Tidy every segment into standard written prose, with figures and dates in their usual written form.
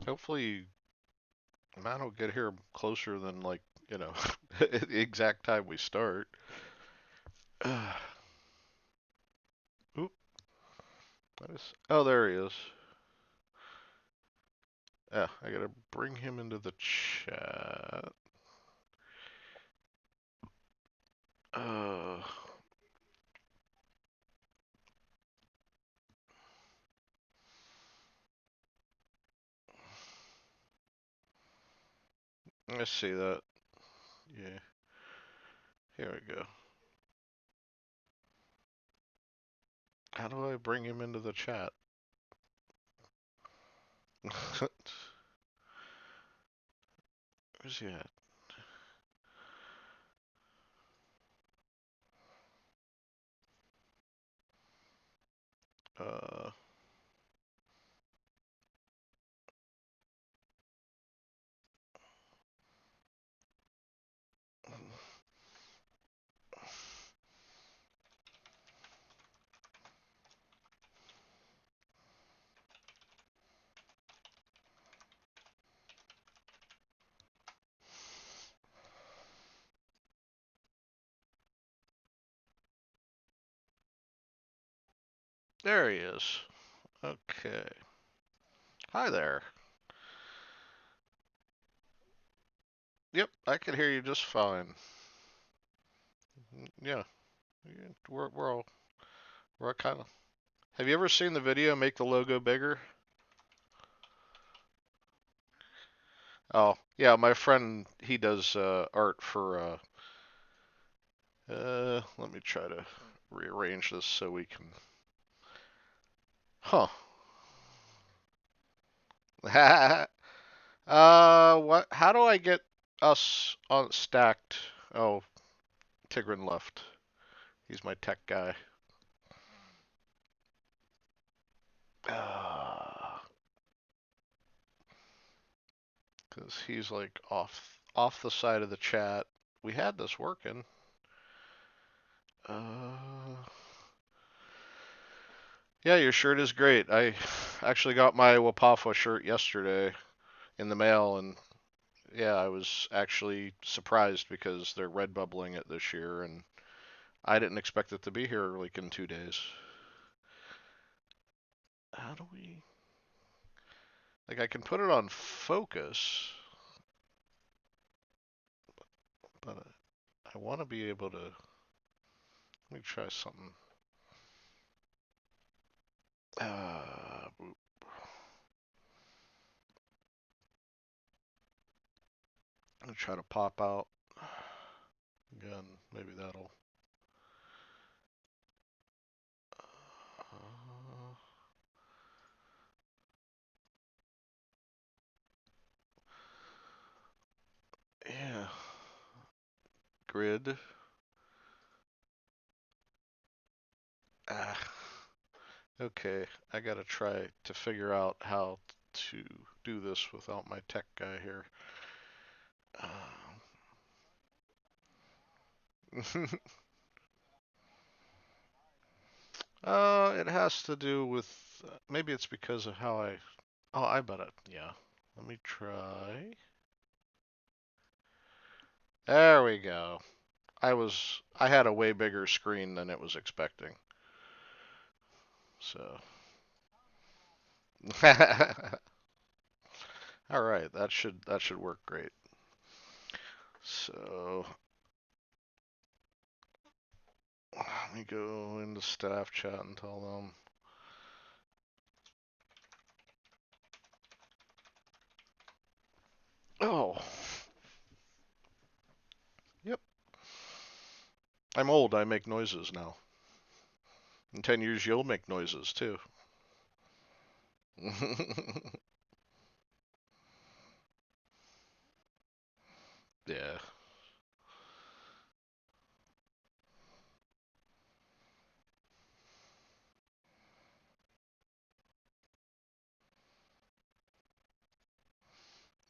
Hopefully, man will get here closer than like, the exact time we start. Oop, that is. Oh, there he is. Yeah, I gotta bring him into the chat. Uh, I see that. Yeah, here we go. How do I bring him into the chat? Where's he at? Uh, there he is. Okay. Hi there. Yep, I can hear you just fine. Yeah, we're all kind of. Have you ever seen the video make the logo bigger? Oh, yeah, my friend he does art for let me try to rearrange this so we can. Huh. What? How do I get us on stacked? Oh, Tigron left. He's my tech guy. Uh, 'Cause he's like off the side of the chat. We had this working. Uh, yeah, your shirt is great. I actually got my WPAFW shirt yesterday in the mail, and yeah, I was actually surprised because they're red bubbling it this year, and I didn't expect it to be here like in 2 days. How do we? Like, I can put it on focus, but I want to be able to. Let me try something. I'm gonna try to pop out again. Maybe that'll. Uh, yeah, grid. Ah, okay. I gotta try to figure out how to do this without my tech guy here. It has to do with maybe it's because of how I. Oh, I bet it. Yeah. Let me try. There we go. I had a way bigger screen than it was expecting. So. All right, that should work great. So let me go into staff chat and tell them. Oh, yep. I'm old. I make noises now. In 10 years, you'll make noises too. Yeah.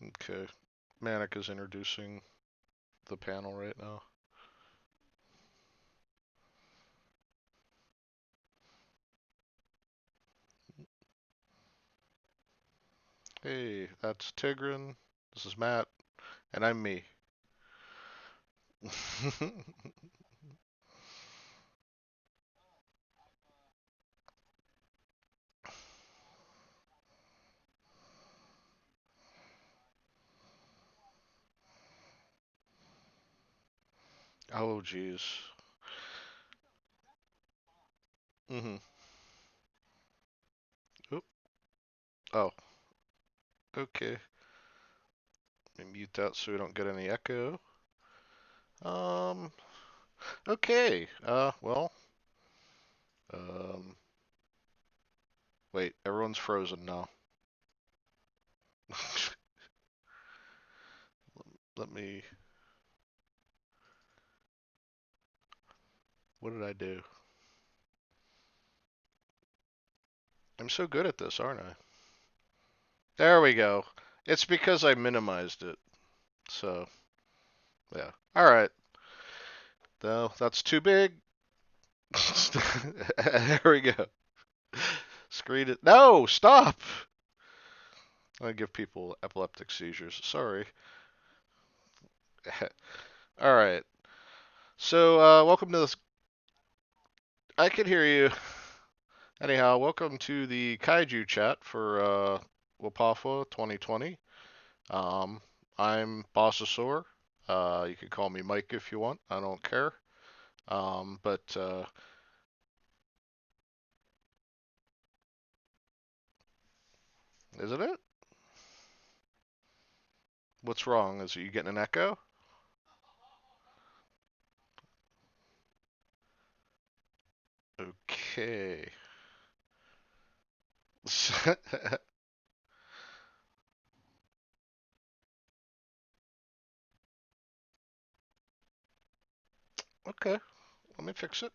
Okay. Manic is introducing the panel right now. Hey, that's Tigron. This is Matt, and I'm me. Oh, jeez. Mhm. Oop. Oh, okay. Let me mute that so we don't get any echo. Um. Okay. Well. Um. Wait. Everyone's frozen now. Let me. What did I do? I'm so good at this, aren't I? There we go. It's because I minimized it. So, yeah. All right. No, that's too big. There we go. Screen it. No, stop. I give people epileptic seizures. Sorry. All right. So, welcome to this. I can hear you. Anyhow, welcome to the Kaiju chat for WPAFW 2020. Um, I'm Bossasaur. You can call me Mike if you want. I don't care. But isn't it? What's wrong? Is you getting an echo? Okay. Okay. Let me fix it.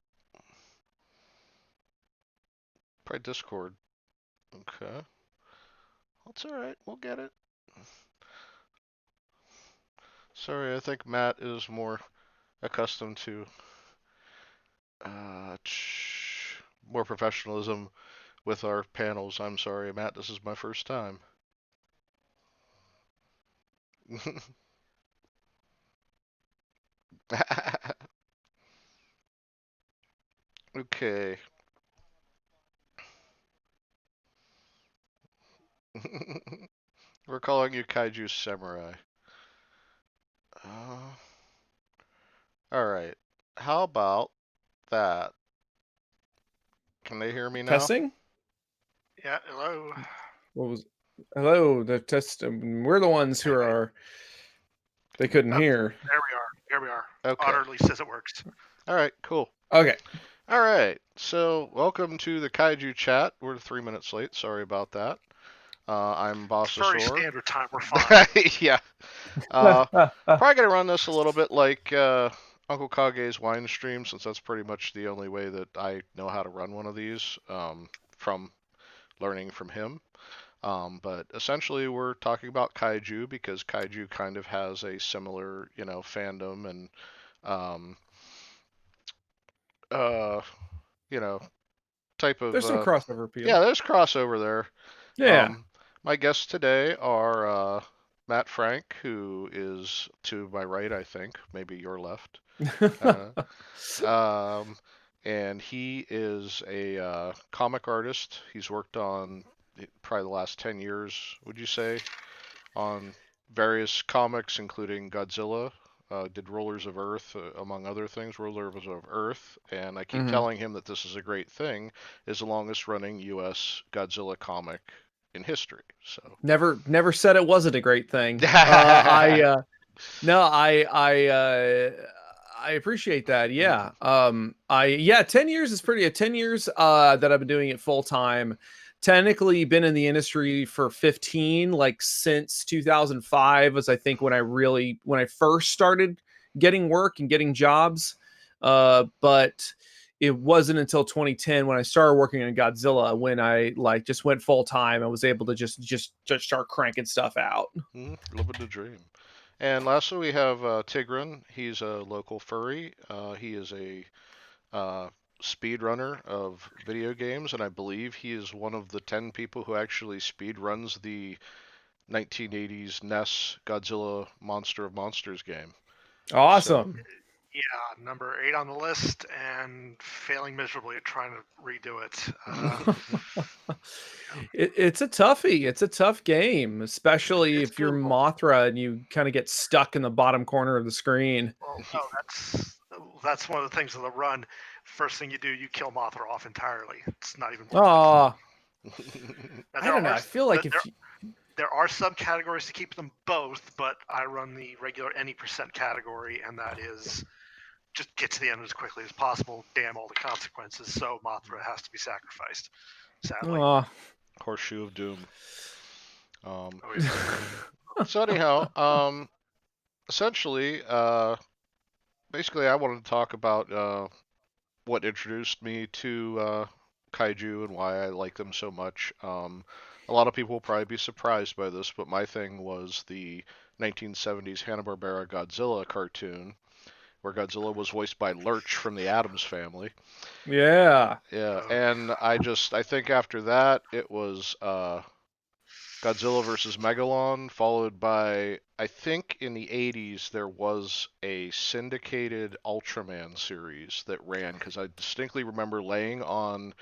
Probably Discord. Okay. That's all right. We'll get it. Sorry, I think Matt is more accustomed to uh, more professionalism with our panels. I'm sorry, Matt. This is my first time. Okay. We're calling you Kaiju Samurai. Uh, all right. How about that? Can they hear me now? Testing? Yeah, hello. What was hello, the test we're the ones who Anybody? are they couldn't hear. There we are. Here we are. Okay. Otter at least says it works. All right. Cool. Okay. All right. So, welcome to the Kaiju chat. We're 3 minutes late. Sorry about that. I'm It's very Bossasaur. standard time. We're fine. Yeah. Uh, Probably gonna run this a little bit like Uncle Kage's wine stream, since that's pretty much the only way that I know how to run one of these from learning from him. But essentially, we're talking about kaiju because kaiju kind of has a similar, fandom and um, uh, you know, type of There's some crossover appeal. yeah. There's crossover there. Yeah. My guests today are Matt Frank, who is to my right, I think, maybe your left. Uh, um, and he is a comic artist. He's worked on probably the last 10 years, would you say, on various comics, including Godzilla. Did Rulers of Earth, among other things, Rulers of Earth, and I keep Mhm. telling him that this is a great thing, is the longest running U.S. Godzilla comic in history. So, Never said it wasn't a great thing. I no, I appreciate that. Yeah. I yeah, 10 years is pretty 10 years that I've been doing it full time. Technically been in the industry for 15, like since 2005 was I think when I first started getting work and getting jobs. But it wasn't until 2010 when I started working on Godzilla when I like just went full time and was able to just start cranking stuff out. living the dream. And lastly, we have Tigron. He's a local furry. He is a uh, speed runner of video games, and I believe he is one of the 10 people who actually speed runs the 1980s NES Godzilla Monster of Monsters game. So Awesome. Yeah, number 8 on the list, and failing miserably at trying to redo it. It's a toughie. It's a tough game, especially It's if you're doable. Mothra and you kind of get stuck in the bottom corner of the screen. Well, no, that's one of the things of the run. First thing you do, you kill Mothra off entirely. It's not even worth it. Oh, Now, I don't know. I feel like if you, there are subcategories to keep them both, but I run the regular any % category, and that is just get to the end as quickly as possible. Damn all the consequences. So Mothra has to be sacrificed. Sadly. oh. Horseshoe of Doom. Oh, yeah. So anyhow, essentially, basically, I wanted to talk about what introduced me to kaiju and why I like them so much. A lot of people will probably be surprised by this, but my thing was the 1970s Hanna-Barbera Godzilla cartoon, where Godzilla was voiced by Lurch from the Addams Family. Yeah. Yeah, and I think after that it was Godzilla versus Megalon, followed by, I think in the 80s there was a syndicated Ultraman series that ran, because I distinctly remember laying on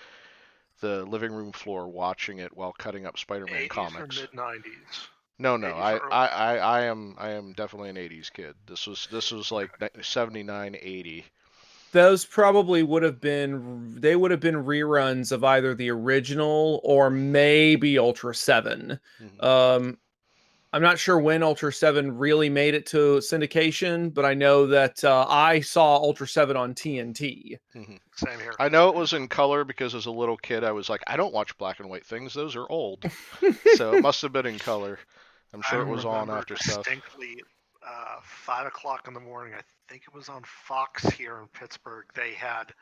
the living room floor watching it while cutting up Spider-Man 80s comics. or mid 90s? No, no, 80s or early? I am definitely an 80s kid. This was like 79, 80. Those probably would have been reruns of either the original or maybe Ultra 7. Mhm, Um I'm not sure when Ultra 7 really made it to syndication, but I know that I saw Ultra 7 on TNT. mhm. Same here. I know it was in color because as a little kid I was like, I don't watch black and white things; those are old. So it must have been in color. I'm I sure it was on remember after stuff. distinctly 5 o'clock in the morning. I think it was on Fox here in Pittsburgh. They had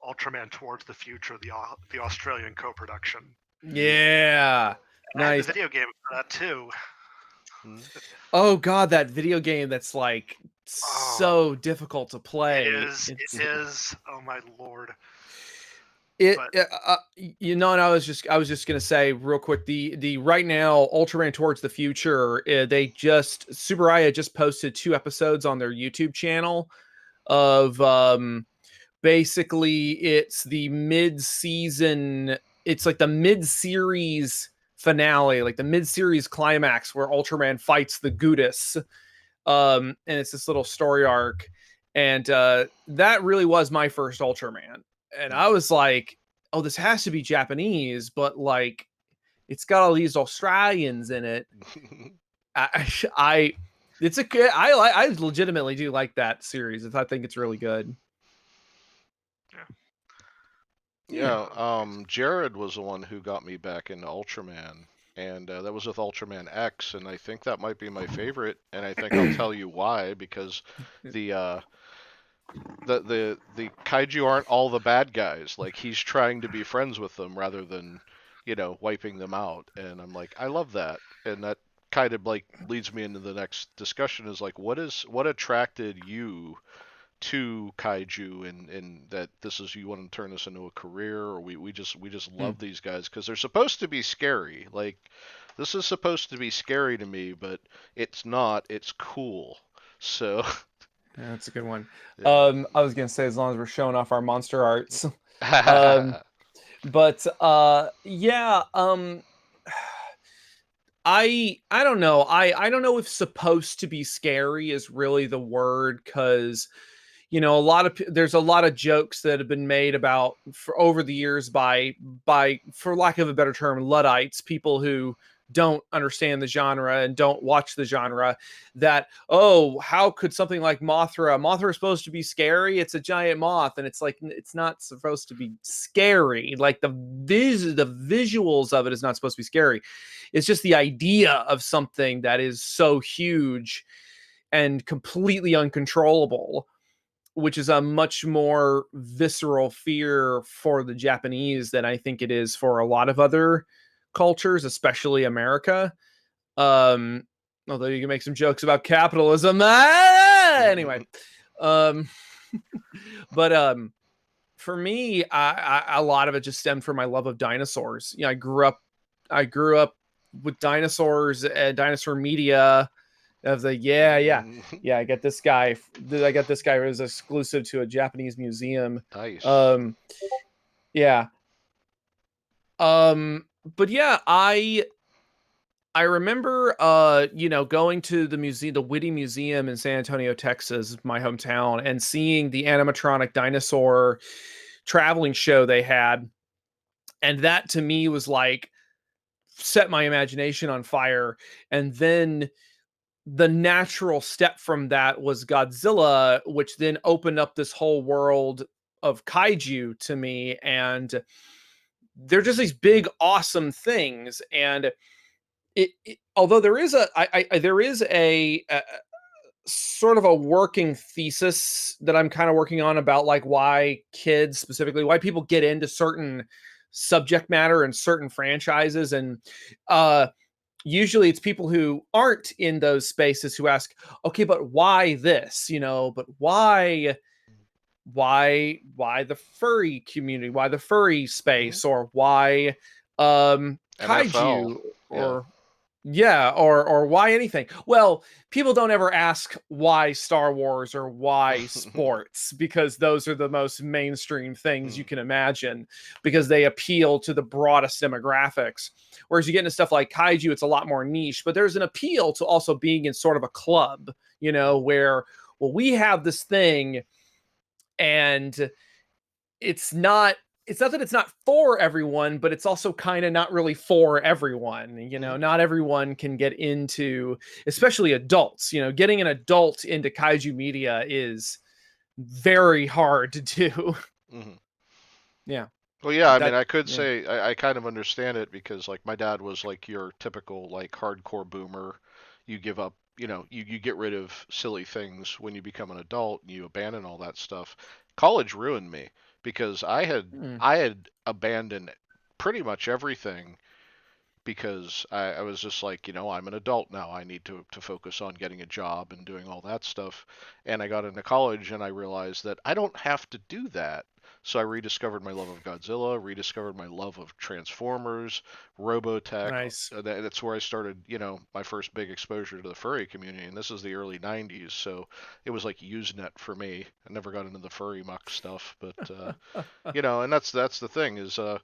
Ultraman Towards the Future, the Australian co-production. Yeah. And I had the Nice. video game for that too. Mhm. Oh god, that video game that's like Oh, so difficult to it play. is. It's It is. Oh my lord! it But you know, and I was just gonna say real quick, the right now Ultraman Towards the Future, they just Subaraya just posted 2 episodes on their YouTube channel of basically it's the mid-season, it's like the mid-series finale, like the mid-series climax where Ultraman fights the Gudis. And it's this little story arc. And that really was my first Ultraman. And I was like, oh, this has to be Japanese, but like it's got all these Australians in it. I it's a good, I legitimately do like that series. I think it's really good. Yeah, yeah, Jared was the one who got me back into Ultraman, and that was with Ultraman X, and I think that might be my favorite, and I think I'll tell you why, because the uh, the kaiju aren't all the bad guys. Like he's trying to be friends with them rather than, wiping them out, and I'm like, I love that, and that kind of like leads me into the next discussion is like, what attracted you to kaiju, and that this is, you want to turn this into a career, or we just Hmm. love these guys because they're supposed to be scary. Like this is supposed to be scary to me, but it's not. It's cool. So Yeah, that's a good one. yeah. I was gonna say as long as we're showing off our monster arts. um, but yeah, I don't know. I don't know if supposed to be scary is really the word, because there's a lot of jokes that have been made about for over the years by for lack of a better term Luddites, people who don't understand the genre and don't watch the genre, that, oh, how could something like Mothra is supposed to be scary, it's a giant moth, and it's like it's not supposed to be scary, like the visuals of it is not supposed to be scary. It's just the idea of something that is so huge and completely uncontrollable, which is a much more visceral fear for the Japanese than I think it is for a lot of other cultures, especially America. Um, Although you can make some jokes about capitalism. Anyway, um, but for me, a lot of it just stemmed from my love of dinosaurs. I grew up with dinosaurs and dinosaur media. Of the I got this guy. I got this guy who was exclusive to a Japanese museum. Nice. Yeah. But yeah, I remember going to the museum, the Whitty Museum in San Antonio, Texas, my hometown, and seeing the animatronic dinosaur traveling show they had. And that to me was like set my imagination on fire. And then the natural step from that was Godzilla, which then opened up this whole world of kaiju to me. And they're just these big, awesome things. And although there is a sort of a working thesis that I'm kind of working on about like why kids, specifically why people get into certain subject matter and certain franchises. And usually it's people who aren't in those spaces who ask, okay, but why this, but why the furry community, why the furry space, or why kaiju, NFL. or or why anything. Well, people don't ever ask why Star Wars or why sports, because those are the most mainstream things you can imagine, because they appeal to the broadest demographics. Whereas you get into stuff like kaiju, it's a lot more niche, but there's an appeal to also being in sort of a club, where, well, we have this thing, and it's not that it's not for everyone, but it's also kind of not really for everyone. Not everyone can get into, especially adults. Getting an adult into kaiju media is very hard to do. Yeah. Well, yeah, I mean, I could say I kind of understand it, because like my dad was like your typical like hardcore boomer. You give up, you get rid of silly things when you become an adult, and you abandon all that stuff. College ruined me, because I had abandoned pretty much everything, because I was just like, I'm an adult now. I need to focus on getting a job and doing all that stuff. And I got into college and I realized that I don't have to do that. So I rediscovered my love of Godzilla, rediscovered my love of Transformers, Robotech. Nice. That's where I started, my first big exposure to the furry community. And this is the early 90s. So it was like Usenet for me. I never got into the furry muck stuff. But, and that's the thing is, I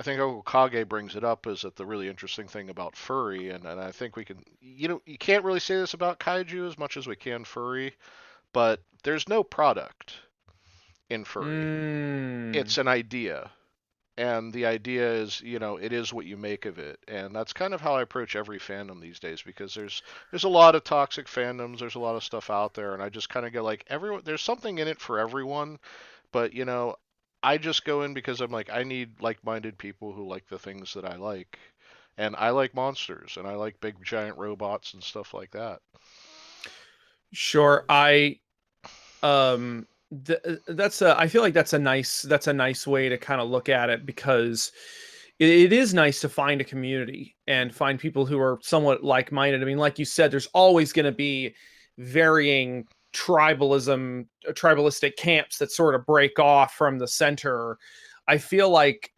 think Okage brings it up, is that the really interesting thing about furry, and I think we can, you can't really say this about kaiju as much as we can furry, but there's no product in furry. It's an idea. And the idea is, it is what you make of it. And that's kind of how I approach every fandom these days, because there's a lot of toxic fandoms, there's a lot of stuff out there, and I just kind of go like, there's something in it for everyone, but I just go in because I'm like, I need like-minded people who like the things that I like. And I like monsters, and I like big giant robots and stuff like that. Sure. I feel like that's a nice way to kind of look at it, because it is nice to find a community and find people who are somewhat like-minded. I mean, like you said, there's always going to be varying tribalistic camps that sort of break off from the center. I feel like,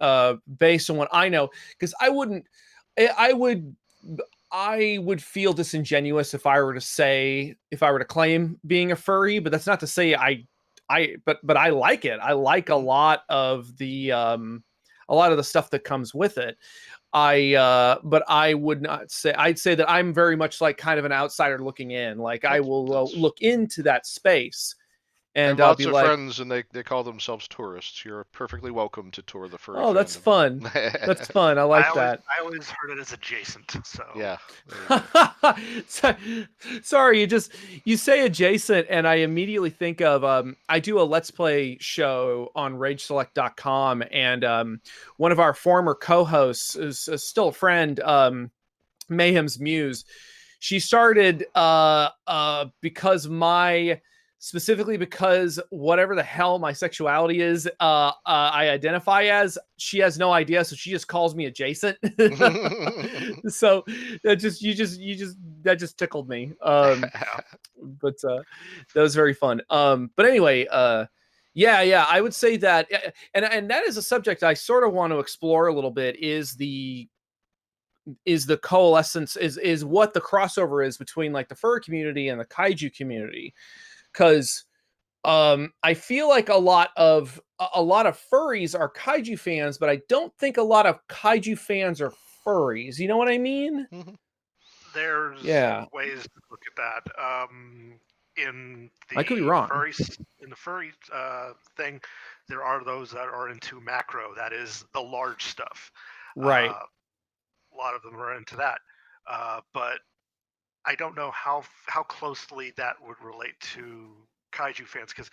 based on what I know, because I would feel disingenuous if I were to claim being a furry, but that's not to say but I like it. I like a lot of the stuff that comes with it. But I would not say, I'd say that I'm very much like kind of an outsider looking in. Like I will look into that space, and I'll lots be of like, friends, and they call themselves tourists. You're perfectly welcome to tour the furry. Oh, that's fun. That's fun. I like that. I always heard it as adjacent. So yeah. Sorry, you say adjacent, and I immediately think of I do a Let's Play show on RageSelect.com, and one of our former co-hosts is still a friend, Mayhem's Muse. She started specifically because whatever the hell my sexuality is, I identify as, she has no idea, so she just calls me adjacent. So that just tickled me. But that was very fun. But anyway, yeah, I would say that, and that is a subject I sort of want to explore a little bit, is the is the coalescence, is what the crossover is between like the furry community and the kaiju community. Because I feel like a lot of furries are kaiju fans, but I don't think a lot of kaiju fans are furries. You know what I mean? Mhm. There's Yeah. ways to look at that. In I could be the wrong. furry thing, there are those that are into macro. That is the large stuff. Right. A lot of them are into that, but I don't know how closely that would relate to kaiju fans, because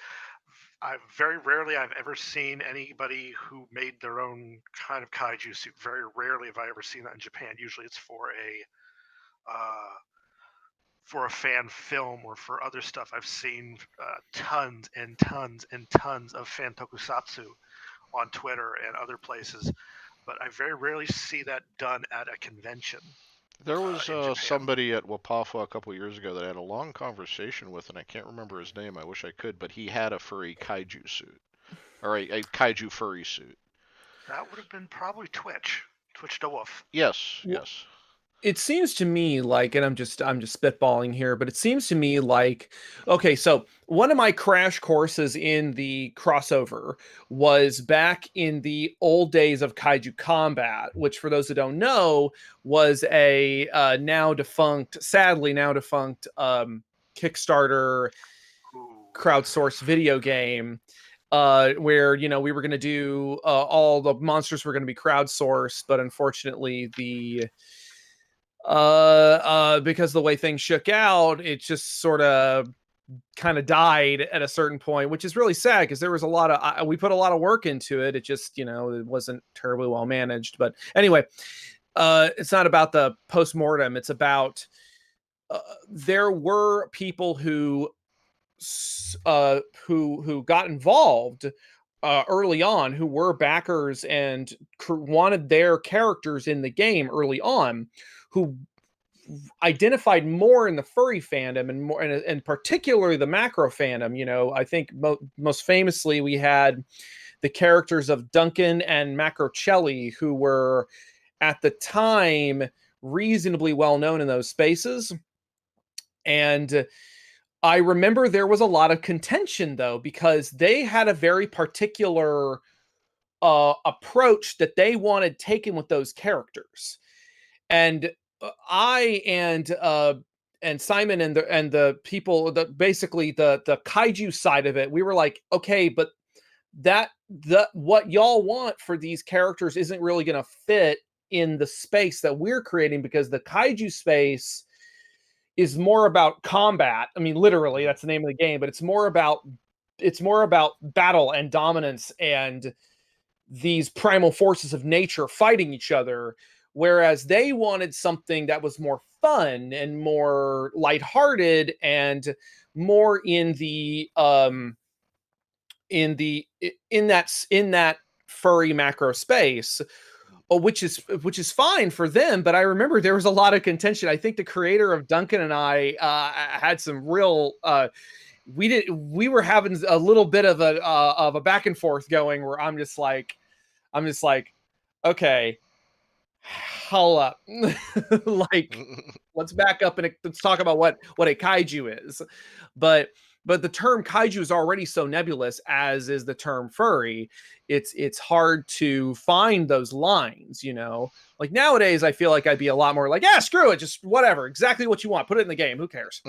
I very rarely I've ever seen anybody who made their own kind of kaiju suit. Very rarely have I ever seen that in Japan. Usually it's for a fan film or for other stuff. I've seen tons and tons and tons of fan tokusatsu on Twitter and other places, but I very rarely see that done at a convention There was in Japan. somebody at WPAFW a couple years ago that I had a long conversation with, and I can't remember his name. I wish I could, but he had a furry kaiju suit, or a kaiju furry suit. That would have been probably Twitch the Wolf. Yes, Well, yes. it seems to me like, and I'm just spitballing here, but it seems to me like, okay, so one of my crash courses in the crossover was back in the old days of Kaiju Combat, which for those who don't know was a sadly now defunct Kickstarter Ooh. crowdsourced video game, where we were going to do all the monsters were going to be crowdsourced, but unfortunately because the way things shook out, it just sort of kind of died at a certain point, which is really sad because there was a lot of we put a lot of work into it. It just it wasn't terribly well managed. But anyway, it's not about the post-mortem. It's about there were people who got involved early on, who were backers and wanted their characters in the game early on, who identified more in the furry fandom and more, and particularly the macro fandom. I think most famously we had the characters of Duncan and Macrocelli, who were at the time reasonably well known in those spaces. And I remember there was a lot of contention though, because they had a very particular approach that they wanted taken with those characters. And I and Simon and the people that basically the kaiju side of it, we were like, okay, but what y'all want for these characters isn't really going to fit in the space that we're creating, because the kaiju space is more about combat. I mean, literally, that's the name of the game, but it's more about battle and dominance and these primal forces of nature fighting each other, whereas they wanted something that was more fun and more lighthearted and more in that furry macro space, which is fine for them. But I remember there was a lot of contention. I think the creator of Duncan and I had some real we were having a little bit of a back and forth going, where I'm just like, okay, hold up. Like, let's back up and let's talk about what a kaiju is. But the term kaiju is already so nebulous, as is the term furry. It's hard to find those lines, like nowadays I feel like I'd be a lot more like, yeah, screw it, just whatever, exactly what you want, put it in the game, who cares.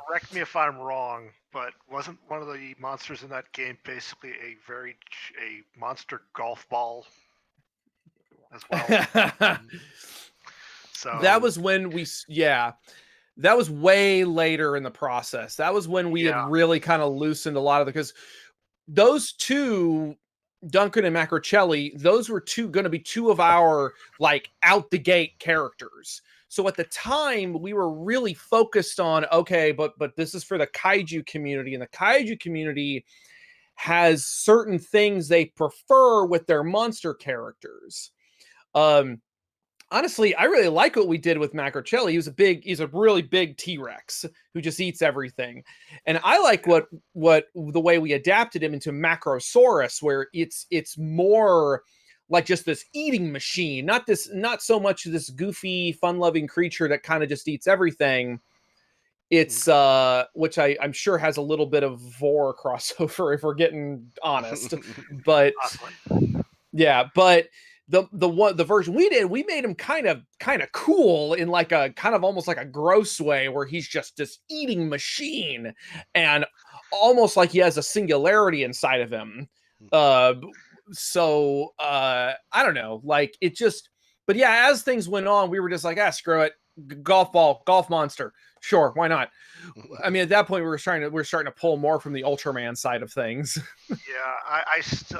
Correct me if I'm wrong, but wasn't one of the monsters in that game basically a monster golf ball as well? So that was when that was way later in the process. That was when we had really kind of loosened a lot of because those two, Duncan and Macrocelli, those were going to be two of our like out the gate characters. So at the time we were really focused on, okay, but this is for the kaiju community, and the kaiju community has certain things they prefer with their monster characters. Honestly, I really like what we did with Macrocelli. He's a really big T-Rex who just eats everything. And I like what the way we adapted him into Macrosaurus, where it's more like just this eating machine, not so much this goofy, fun-loving creature that kind of just eats everything. It's which I'm sure has a little bit of vor crossover if we're getting honest. But yeah, but the version we did, we made him kind of cool in like a kind of almost like a gross way, where he's just this eating machine and almost like he has a singularity inside of him. So I don't know, like it just, but yeah, as things went on, we were just like, screw it, golf ball, golf monster, sure, why not? I mean, at that point, we were starting to pull more from the Ultraman side of things. Yeah,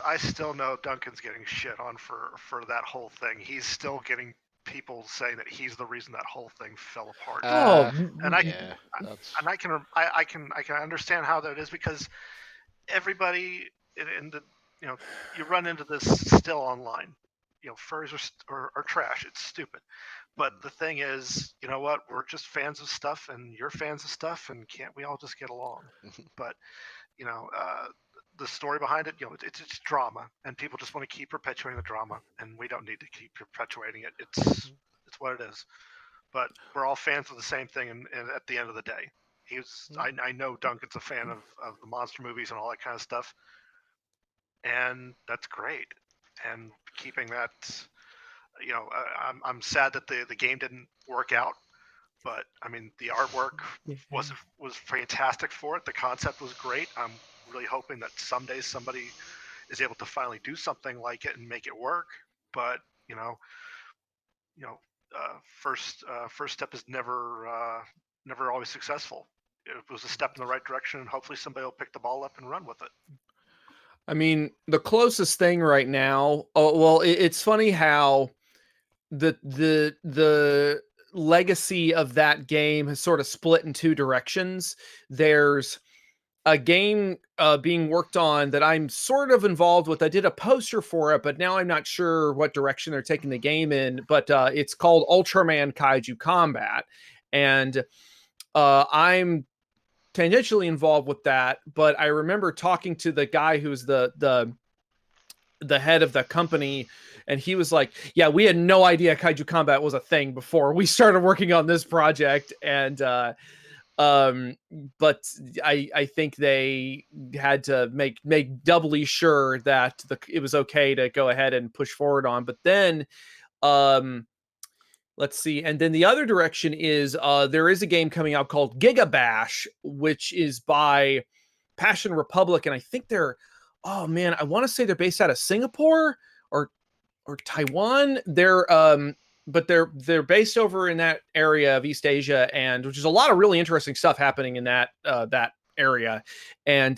I still know Duncan's getting shit on for that whole thing. He's still getting people saying that he's the reason that whole thing fell apart. And I can understand how that is, because everybody in the, you run into this still online. Furries are trash. It's stupid. But the thing is, you know what? We're just fans of stuff, and you're fans of stuff, and can't we all just get along? But the story behind it, it's drama, and people just want to keep perpetuating the drama, and we don't need to keep perpetuating it. It's what it is. But we're all fans of the same thing, and at the end of the day, I know Duncan's a fan of the monster movies and all that kind of stuff, and that's great. And keeping that, I'm sad that the game didn't work out, but I mean the artwork was fantastic for it. The concept was great. I'm really hoping that someday somebody is able to finally do something like it and make it work. But first step is never always successful. It was a step in the right direction, and hopefully somebody will pick the ball up and run with it. I mean, the closest thing right now. Oh well, it's funny how the legacy of that game has sort of split in two directions. There's a game being worked on that I'm sort of involved with. I did a poster for it, but now I'm not sure what direction they're taking the game in. But it's called Ultraman Kaiju Combat, and I'm tangentially involved with that. But I remember talking to the guy who's the head of the company, and he was like, yeah, we had no idea Kaiju Combat was a thing before we started working on this project. And but I think they had to make doubly sure that it was okay to go ahead and push forward on. But then let's see, and then the other direction is there is a game coming out called Giga Bash, which is by Passion Republic, and I think they're, oh man, I want to say they're based out of Singapore or Taiwan. But they're based over in that area of East Asia, and which is a lot of really interesting stuff happening in that area. And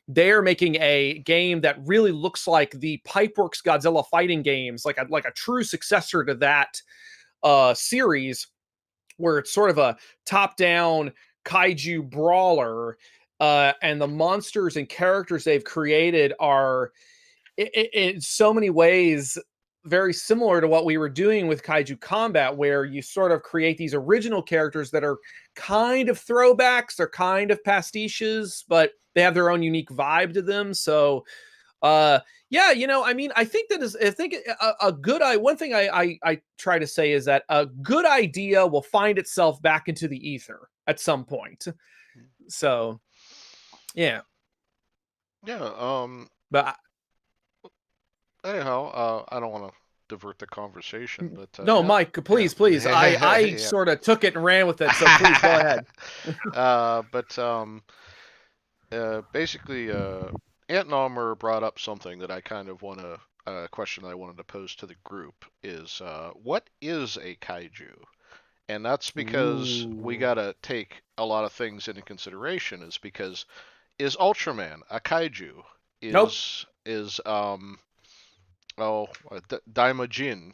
they're making a game that really looks like the Pipeworks Godzilla fighting games, like a true successor to that series, where it's sort of a top-down kaiju brawler, and the monsters and characters they've created are in so many ways very similar to what we were doing with Kaiju Combat, where you sort of create these original characters that are kind of throwbacks, they're kind of pastiches, but they have their own unique vibe to them. So yeah, I mean, I think a good one thing I try to say is that a good idea will find itself back into the ether at some point. So yeah. But anyhow, I don't want to divert the conversation, but no, yeah. Mike, please. I yeah. Sort of took it and ran with it, so please go ahead. Basically, Ant Naumer brought up something that I kind of want to, a question I wanted to pose to the group is, what is a kaiju? And that's because we got to take a lot of things into consideration. Is because, is Ultraman a kaiju? Nope. Daimajin.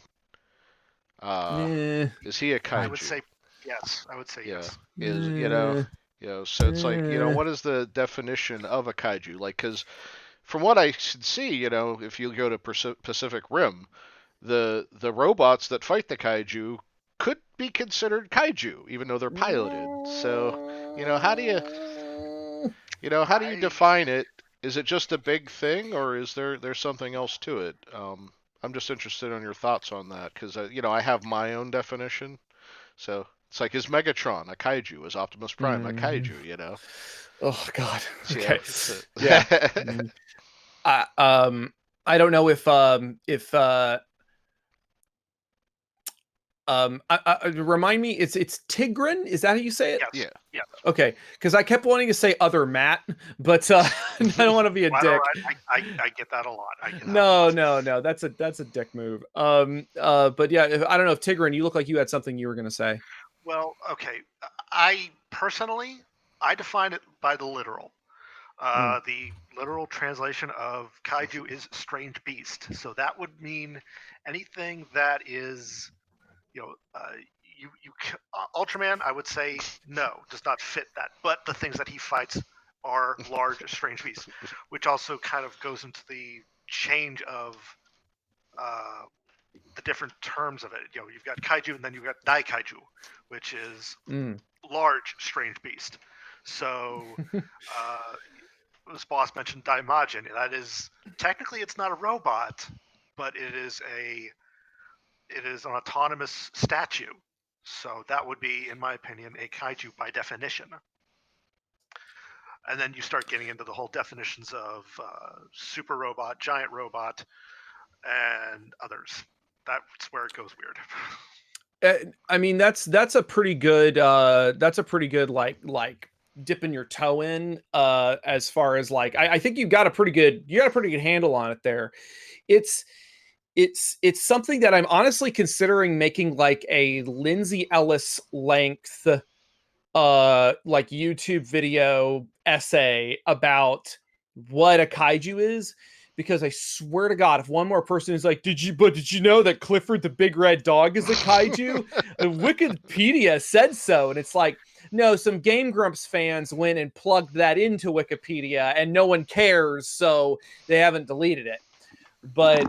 Is he a kaiju? I would say yes. Yes. So it's like, what is the definition of a kaiju? Like, because from what I see, if you go to Pacific Rim, the robots that fight the kaiju could be considered kaiju, even though they're piloted. So, how do you define it? Is it just a big thing, or is there something else to it? I'm just interested in your thoughts on that because I have my own definition. So it's like, is Megatron a kaiju? Is Optimus Prime a Mm. kaiju? Oh God. Yeah. Okay. Yeah. Mm. I I don't know if remind me, it's Tigron. Is that how you say it? Yes. Yeah. Yeah. Okay, because I kept wanting to say other Matt, but I don't want to be a Quite all dick. right. I get that a lot. I get that a No, lot. no. That's a dick move. But yeah, I don't know if Tigran, you look like you had something you were gonna say. Well, okay. I personally, I define it by the literal. Mm. The literal translation of kaiju is strange beast. So that would mean anything that is, you know, Ultraman. I would say no, does not fit that. But the things that he fights are large, strange beasts, which also kind of goes into the change of uh, the different terms of it. You've got kaiju and then you've got dai kaiju, which is Mm. large, strange beast. So this boss mentioned Daimajin. That is technically it's not a robot, but it is an autonomous statue. So that would be, in my opinion, a kaiju by definition. And then you start getting into the whole definitions of super robot, giant robot, and others. That's where it goes weird. I mean, that's a pretty good like dipping your toe in as far as like I think you got a pretty good handle on it there. It's it's something that I'm honestly considering making like a Lindsay Ellis length like YouTube video essay about what a kaiju is, because I swear to God, if one more person is like, did you know that Clifford the Big Red Dog is a kaiju? Wikipedia said so. And it's like, no, some Game Grumps fans went and plugged that into Wikipedia and no one cares, so they haven't deleted it. But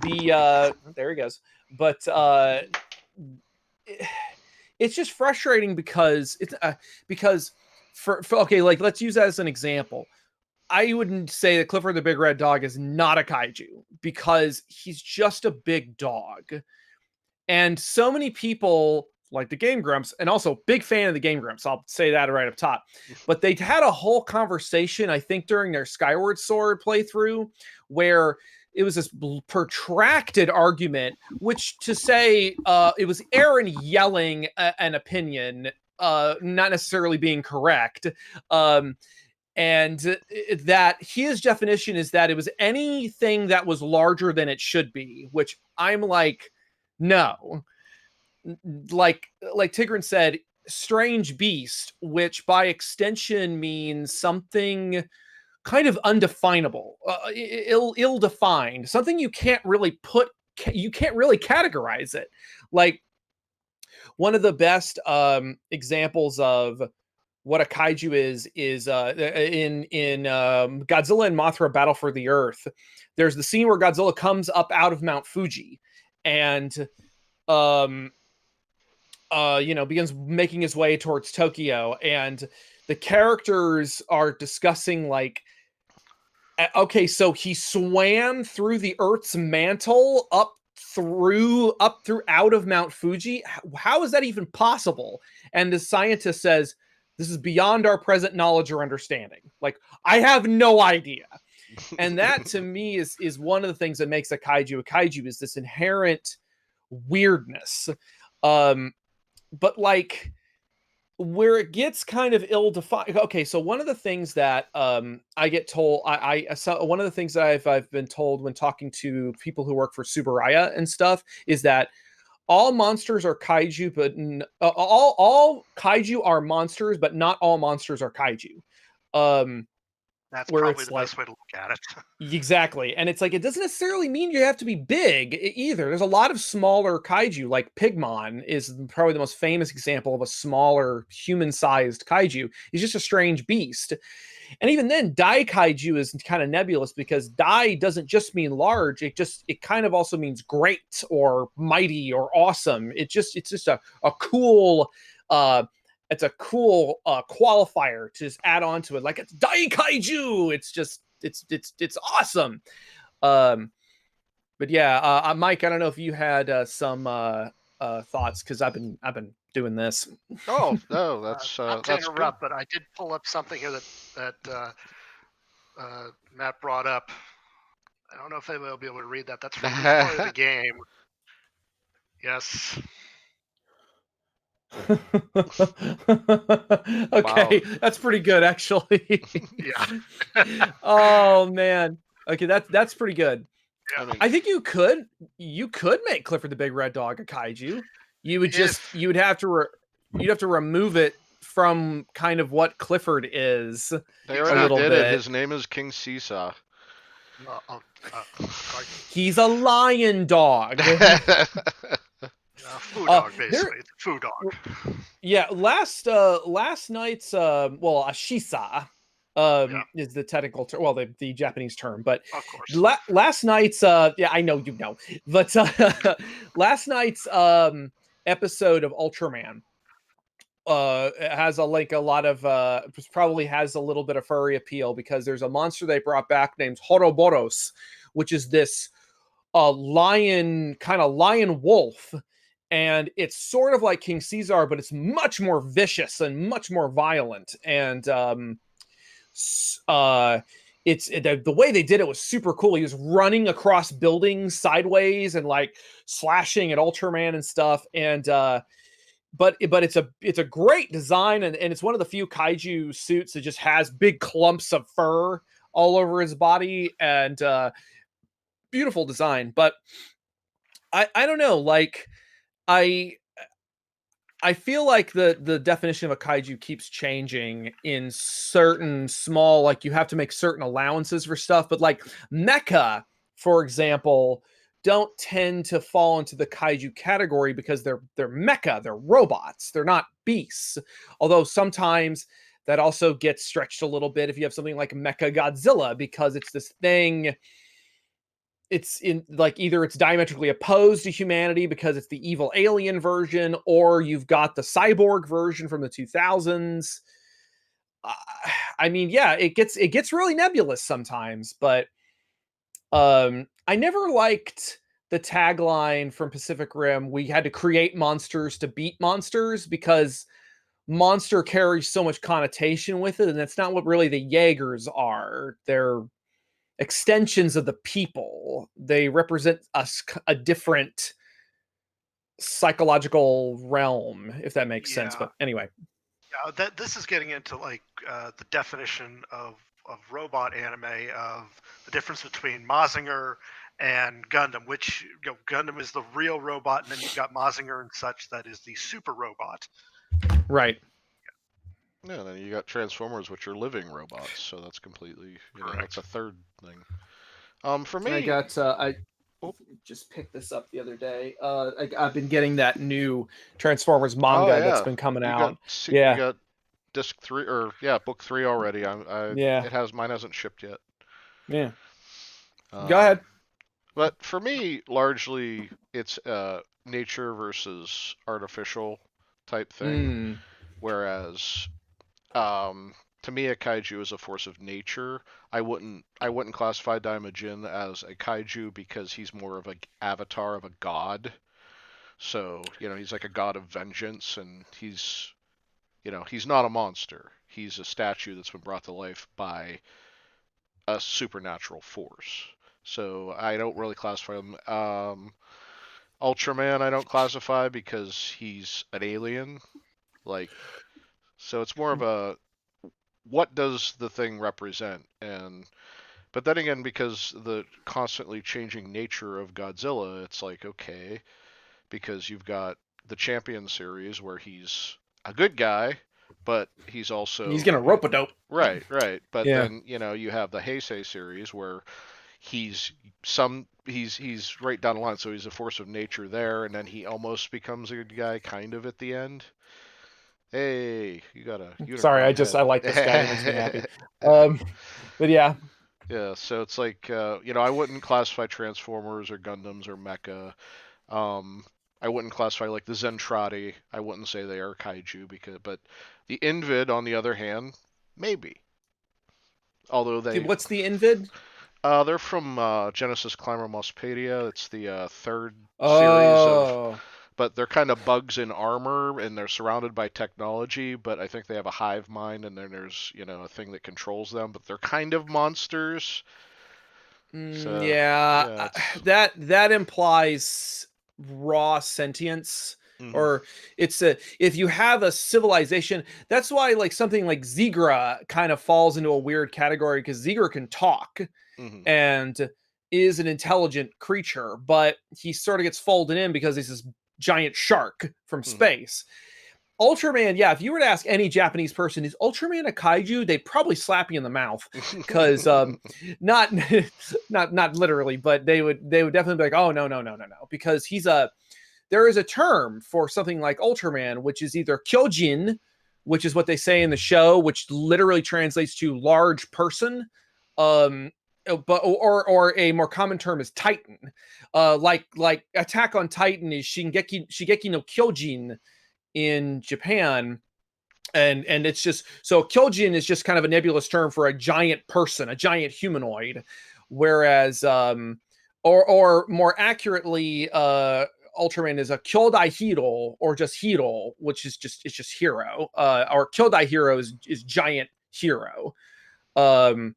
there he goes. But it's just frustrating because for okay, like let's use that as an example. I wouldn't say that Clifford the Big Red Dog is not a kaiju because he's just a big dog. And so many people like the Game Grumps, and also big fan of the Game Grumps, I'll say that right up top. But they had a whole conversation, I think, during their Skyward Sword playthrough, where it was this protracted argument, which to say it was Aaron yelling an opinion, not necessarily being correct. And that his definition is that it was anything that was larger than it should be, which I'm like, no. Like Tigran said, strange beast, which by extension means something kind of undefinable, ill-defined, something you can't really categorize it. Like one of the best examples of what a kaiju is in Godzilla and Mothra Battle for the Earth. There's the scene where Godzilla comes up out of Mount Fuji and begins making his way towards Tokyo, and the characters are discussing like, okay, so he swam through the Earth's mantle up out of Mount Fuji. How is that even possible? And the scientist says, this is beyond our present knowledge or understanding. Like, I have no idea. And that to me is one of the things that makes a kaiju is this inherent weirdness. But like where it gets kind of ill-defined. Okay, so one of the things that I get told, one of the things that I've been told when talking to people who work for Subaraya and stuff is that all monsters are kaiju, but all kaiju are monsters, but not all monsters are kaiju. That's Where probably it's the like, best way to look at it. exactly. And it's like, it doesn't necessarily mean you have to be big either. There's a lot of smaller kaiju, like Pigmon is probably the most famous example of a smaller human-sized kaiju. He's just a strange beast. And even then, Dai kaiju is kind of nebulous because Dai doesn't just mean large. It kind of also means great or mighty or awesome. It's just a cool it's a cool qualifier to just add on to it. Like, it's Dai kaiju. It's just it's awesome. But yeah, Mike, I don't know if you had some thoughts because I've been doing this. Oh no, Not to that's good. interrupt, but I did pull up something here that Matt brought up. I don't know if anybody will be able to read that. That's from the part of the game. Yes. Okay, that's pretty good actually. Yeah. Oh man. Okay, that's pretty good. I Yeah. mean, I think you could make Clifford the Big Red Dog a kaiju. You would just If you'd have to you'd have to remove it from kind of what Clifford is they a already little exactly. did it. bit. His name is King Seesaw. Sorry. He's a lion dog. Foo dog, There basically. It's a foo dog. yeah, last night's well, a shisa Yeah, is the technical term, well, the Japanese term, but of course. last night's yeah, I know you know, but last night's episode of Ultraman it has a lot of probably has a little bit of furry appeal because there's a monster they brought back named Horoboros, which is this lion kind of lion wolf, and it's sort of like King Caesar, but it's much more vicious and much more violent. And it's the way they did it was super cool. He was running across buildings sideways and like slashing at Ultraman and stuff. And but it's a great design, and it's one of the few kaiju suits that just has big clumps of fur all over his body, and beautiful design. But I don't know, like I I feel like the definition of a kaiju keeps changing in certain small, like you have to make certain allowances for stuff, but like mecha, for example, don't tend to fall into the kaiju category because they're mecha, they're robots, they're not beasts. Although sometimes that also gets stretched a little bit if you have something like Mecha Godzilla, because it's this thing, it's in like either it's diametrically opposed to humanity because it's the evil alien version, or you've got the cyborg version from the 2000s. uh, I mean, yeah, it gets really nebulous sometimes, but I never liked the tagline from Pacific Rim, we had to create monsters to beat monsters, because monster carries so much connotation with it, and that's not what really the Jaegers are. They're extensions of the people. They represent a different psychological realm, if that makes sense. Yeah. But anyway, Yeah, that this is getting into like the definition of robot anime, of the difference between Mazinger and Gundam, which Gundam is the real robot, and then you've got Mazinger and such that is the super robot. right. yeah, then you got Transformers, which are living robots. So that's completely, that's Correct. a third thing. For I me, got I oh, just picked this up the other day. I've been getting that new Transformers oh manga that's yeah, been coming you got out. you Yeah, got disc three or yeah, book three already. yeah, It has mine hasn't shipped yet. yeah. Go Um, ahead. but for me, largely it's nature versus artificial type thing. Mm. Whereas to me, a kaiju is a force of nature. I wouldn't classify Daimajin as a kaiju because he's more of an avatar of a god. So he's like a god of vengeance, and he's not a monster. He's a statue that's been brought to life by a supernatural force. So I don't really classify him. Ultraman I don't classify because he's an alien. Like, so it's more of a what does the thing represent? And but then again, because the constantly changing nature of Godzilla, it's like okay, because you've got the Champion series where he's a good guy, but he's He's also gonna rope a dope. right. But Yeah. then you have the Heisei series where he's right down the line, so he's a force of nature there, and then he almost becomes a good guy kind of at the end. Hey, you got a Sorry, unicorn I like this guy. He makes me happy. head. Um, but yeah, Yeah, so it's like I wouldn't classify Transformers or Gundams or Mecha. Um, I wouldn't classify like the Zentradi. I wouldn't say they are kaiju but the Invid on the other hand, maybe. Although dude, they what's the Invid? They're from Genesis Climber Mospedia. It's the third series of, Oh. but they're kind of bugs in armor and they're surrounded by technology, but I think they have a hive mind and then there's, a thing that controls them, but they're kind of monsters. So, Yeah, yeah, it's that implies raw sentience, mhm, or it's a if you have a civilization. That's why like something like Zigra kind of falls into a weird category because Zigra can talk mhm, and is an intelligent creature, but he sort of gets folded in because he's this giant shark from mhm. space. Ultraman, yeah, if you were to ask any Japanese person, is Ultraman a kaiju? They'd probably slap you in the mouth because not not literally, but they would definitely be like, oh no, because there is a term for something like Ultraman, which is either Kyojin, which is what they say in the show, which literally translates to large person, um, but or a more common term is Titan, like Attack on Titan is Shingeki no Kyojin in Japan. And it's just so Kyojin is just kind of a nebulous term for a giant person, a giant humanoid, whereas or more accurately, Ultraman is a Kyodai Hero or just Hero, which is just hero. Or Kyodai Hero is giant hero. Um,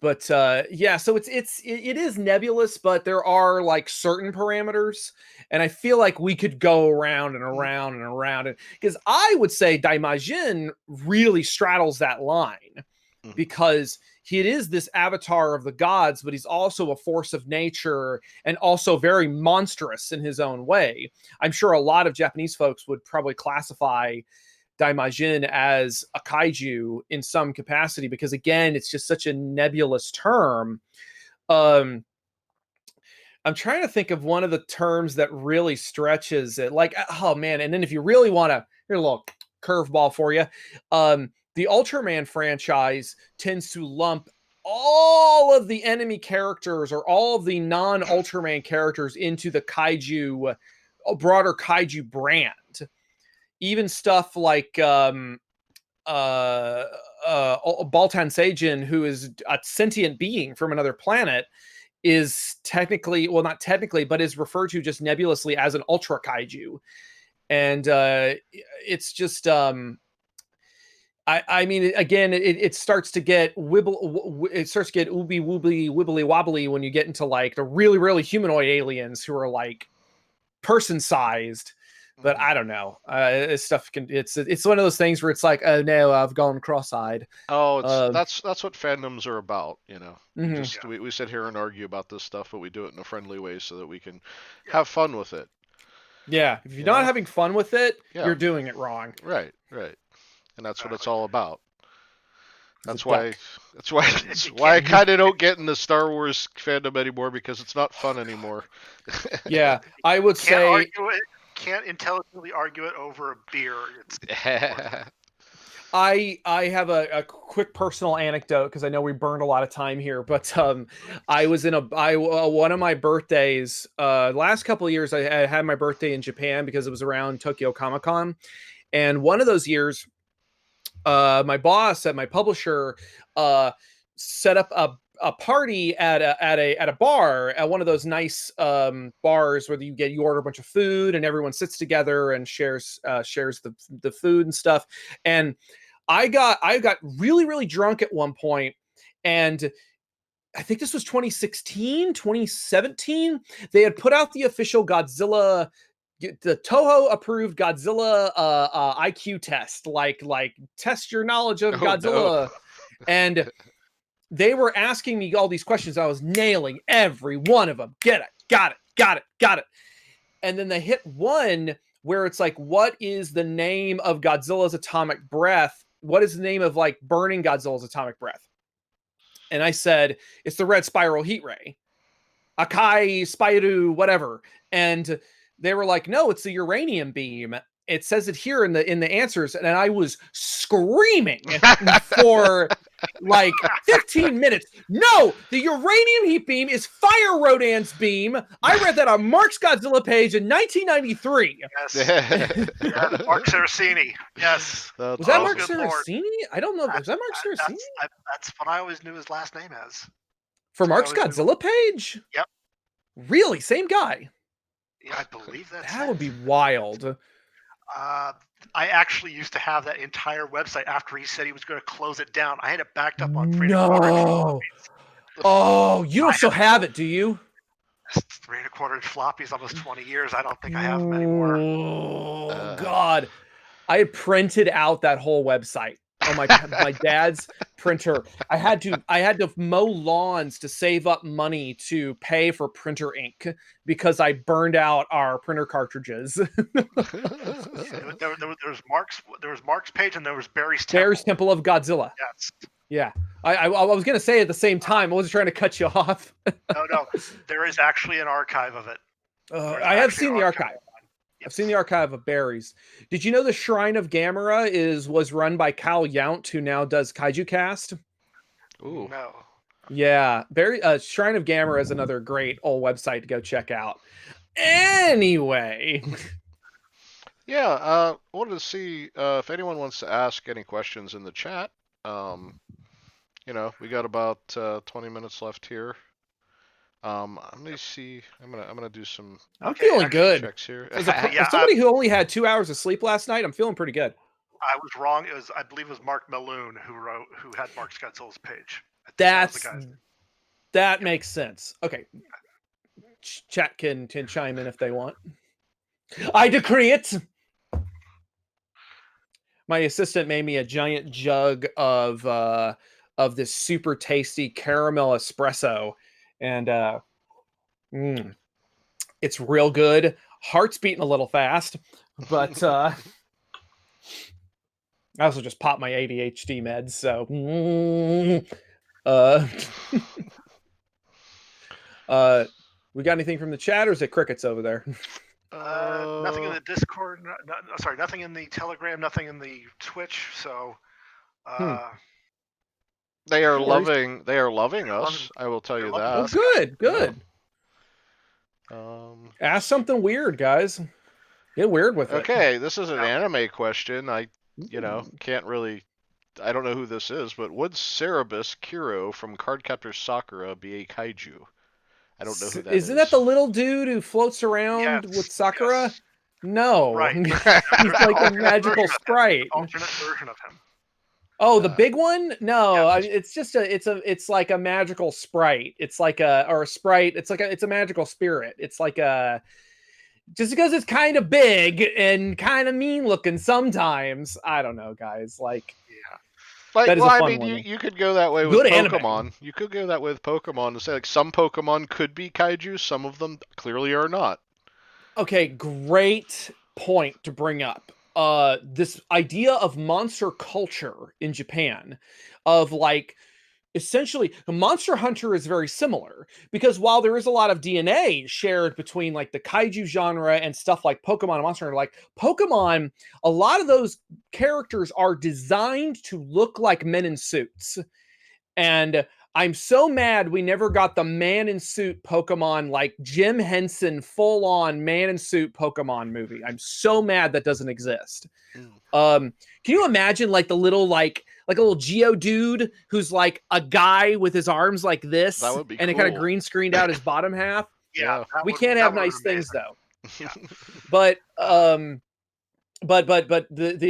but yeah, so it is nebulous, but there are like certain parameters, and I feel like we could go around and around and around it, because I would say Daimajin really straddles that line, Mhm. because he is this avatar of the gods, but he's also a force of nature and also very monstrous in his own way. I'm sure a lot of Japanese folks would probably classify Daimajin as a kaiju in some capacity, because again, it's just such a nebulous term. Um, I'm trying to think of one of the terms that really stretches it. Like, oh man, and then if you really want to, here's a little curveball for you. The Ultraman franchise tends to lump all of the enemy characters or all of the non-Ultraman characters into the kaiju, a broader kaiju brand. Even stuff like uh, Baltan Seijin, who is a sentient being from another planet, is technically, well, not technically, but is referred to just nebulously as an ultra kaiju. And it's just, I mean, again, it starts to get it starts to get ooby woobly wibbly wobbly when you get into like the really, really humanoid aliens who are like person sized. But Mhm. I don't know. This stuff it's one of those things where it's like, oh no, I've gone cross-eyed. Oh, it's Um, that's what fandoms are about. We mhm. just Yeah, we sit here and argue about this stuff, but we do it in a friendly way so that we can yeah. have fun with it, Yeah, if you're you not know? having fun with it, Yeah, you're doing it wrong. right, right. And that's what it's Exactly. all about. It's a That's why duck. that's why And that's you why can't I kind of don't get into Star Wars fandom anymore because it's not fun anymore. Yeah, I would can't say argue it. Can't intelligently argue it over a beer. It's I have a quick personal anecdote because I know we burned a lot of time here, but I was in one of my birthdays last couple of years. I had my birthday in Japan because it was around Tokyo Comic Con, and one of those years, my boss at my publisher uh, set up a party at a bar, at one of those nice bars where you order a bunch of food and everyone sits together and shares the food and stuff. And I got really, really drunk at one point, and I think this was 2016, 2017. They had put out the official Godzilla, the Toho approved Godzilla IQ test, like test your knowledge of Oh no. Godzilla. And they were asking me all these questions. I was nailing every one of them. Get it, got it. And then they hit one where it's like, what is the name of Godzilla's atomic breath? What is the name of like burning Godzilla's atomic breath? And I said, it's the red spiral heat ray. Akai, Spairu, whatever. And they were like, no, it's the uranium beam. It says it here in the answers. And I was screaming for like 15 minutes. No, the uranium heat beam is Fire Rodan's beam. I read that on Mark's Godzilla page in 1993. yes. Yeah, Mark Cerasini. Yes. Was that That's Oh, Mark good awesome. lord. Cerasini? I don't know. That, Was that Mark Cerasini? that's what I always knew his last name as. For Mark's I was doing- Godzilla page? Yep. Really? Same guy? Yeah, I believe that's That it. would be wild. I actually used to have that entire website after he said he was going to close it down. I had it backed up on 3.25 inch No. floppies. Oh, you don't still have it, do you? 3.25 inch floppies, almost 20 years. I don't think I have them anymore. Oh God. I had printed out that whole website on my dad's printer. I had to mow lawns to save up money to pay for printer ink because I burned out our printer cartridges. There was Mark's page and there was Barry's Temple. There's Temple of Godzilla. Yes. Yeah. I was gonna say at the same time. I wasn't trying to cut you off. No. There is actually an archive of it. I have seen the archive. I've seen the archive of Barry's. Did you know the Shrine of Gamera was run by Kyle Yount, who now does Kaiju Cast? Ooh. No. Yeah, Shrine of Gamera is another great old website to go check out. Anyway. Yeah, I wanted to see if anyone wants to ask any questions in the chat. We got about 20 minutes left here. Let me see. I'm gonna do some. I'm feeling good. Checks here. As somebody who only had 2 hours of sleep last night, I'm feeling pretty good. I was wrong. I believe it was Mark Malone who had Mark's Godzilla's page. That makes sense. Okay. Chat can chime in if they want. I decree it. My assistant made me a giant jug of this super tasty caramel espresso, and it's real good. Heart's beating a little fast, but I also just popped my ADHD meds, so we got anything from the chat, or is it crickets over there? Nothing in the Discord. Sorry, nothing in the Telegram. Nothing in the Twitch. So they are loving. They are loving us. I will tell you that. Oh, good. Ask something weird, guys. Get weird with it. Okay, this is an anime question. I can't really. I don't know who this is, but would Cerebus Kiro from Cardcaptor Sakura be a kaiju? I don't know who that is. Isn't that the little dude who floats around with Sakura? Yes. No. Right. He's like a magical sprite. Alternate version of him. Oh, the big one? No, Yeah. it's like a magical sprite. It's like a sprite. It's a magical spirit. It's like just because it's kind of big and kind of mean looking sometimes. I don't know, guys. You could go that way with Good Pokemon. anime. You could go that way with Pokemon and say some Pokemon could be kaiju, some of them clearly are not. Okay, great point to bring up. This idea of monster culture in Japan, of essentially, Monster Hunter is very similar, because while there is a lot of DNA shared between the kaiju genre and stuff like Pokemon and Monster Hunter, Pokemon, a lot of those characters are designed to look like men in suits. And I'm so mad we never got the man in suit Pokemon, Jim Henson full-on man in suit Pokemon movie. I'm so mad that doesn't exist. Can you imagine the little a little Geodude who's a guy with his arms like this, that would be and cool. It kind of green screened out his bottom half? Yeah. We can't have nice things though. Yeah. But the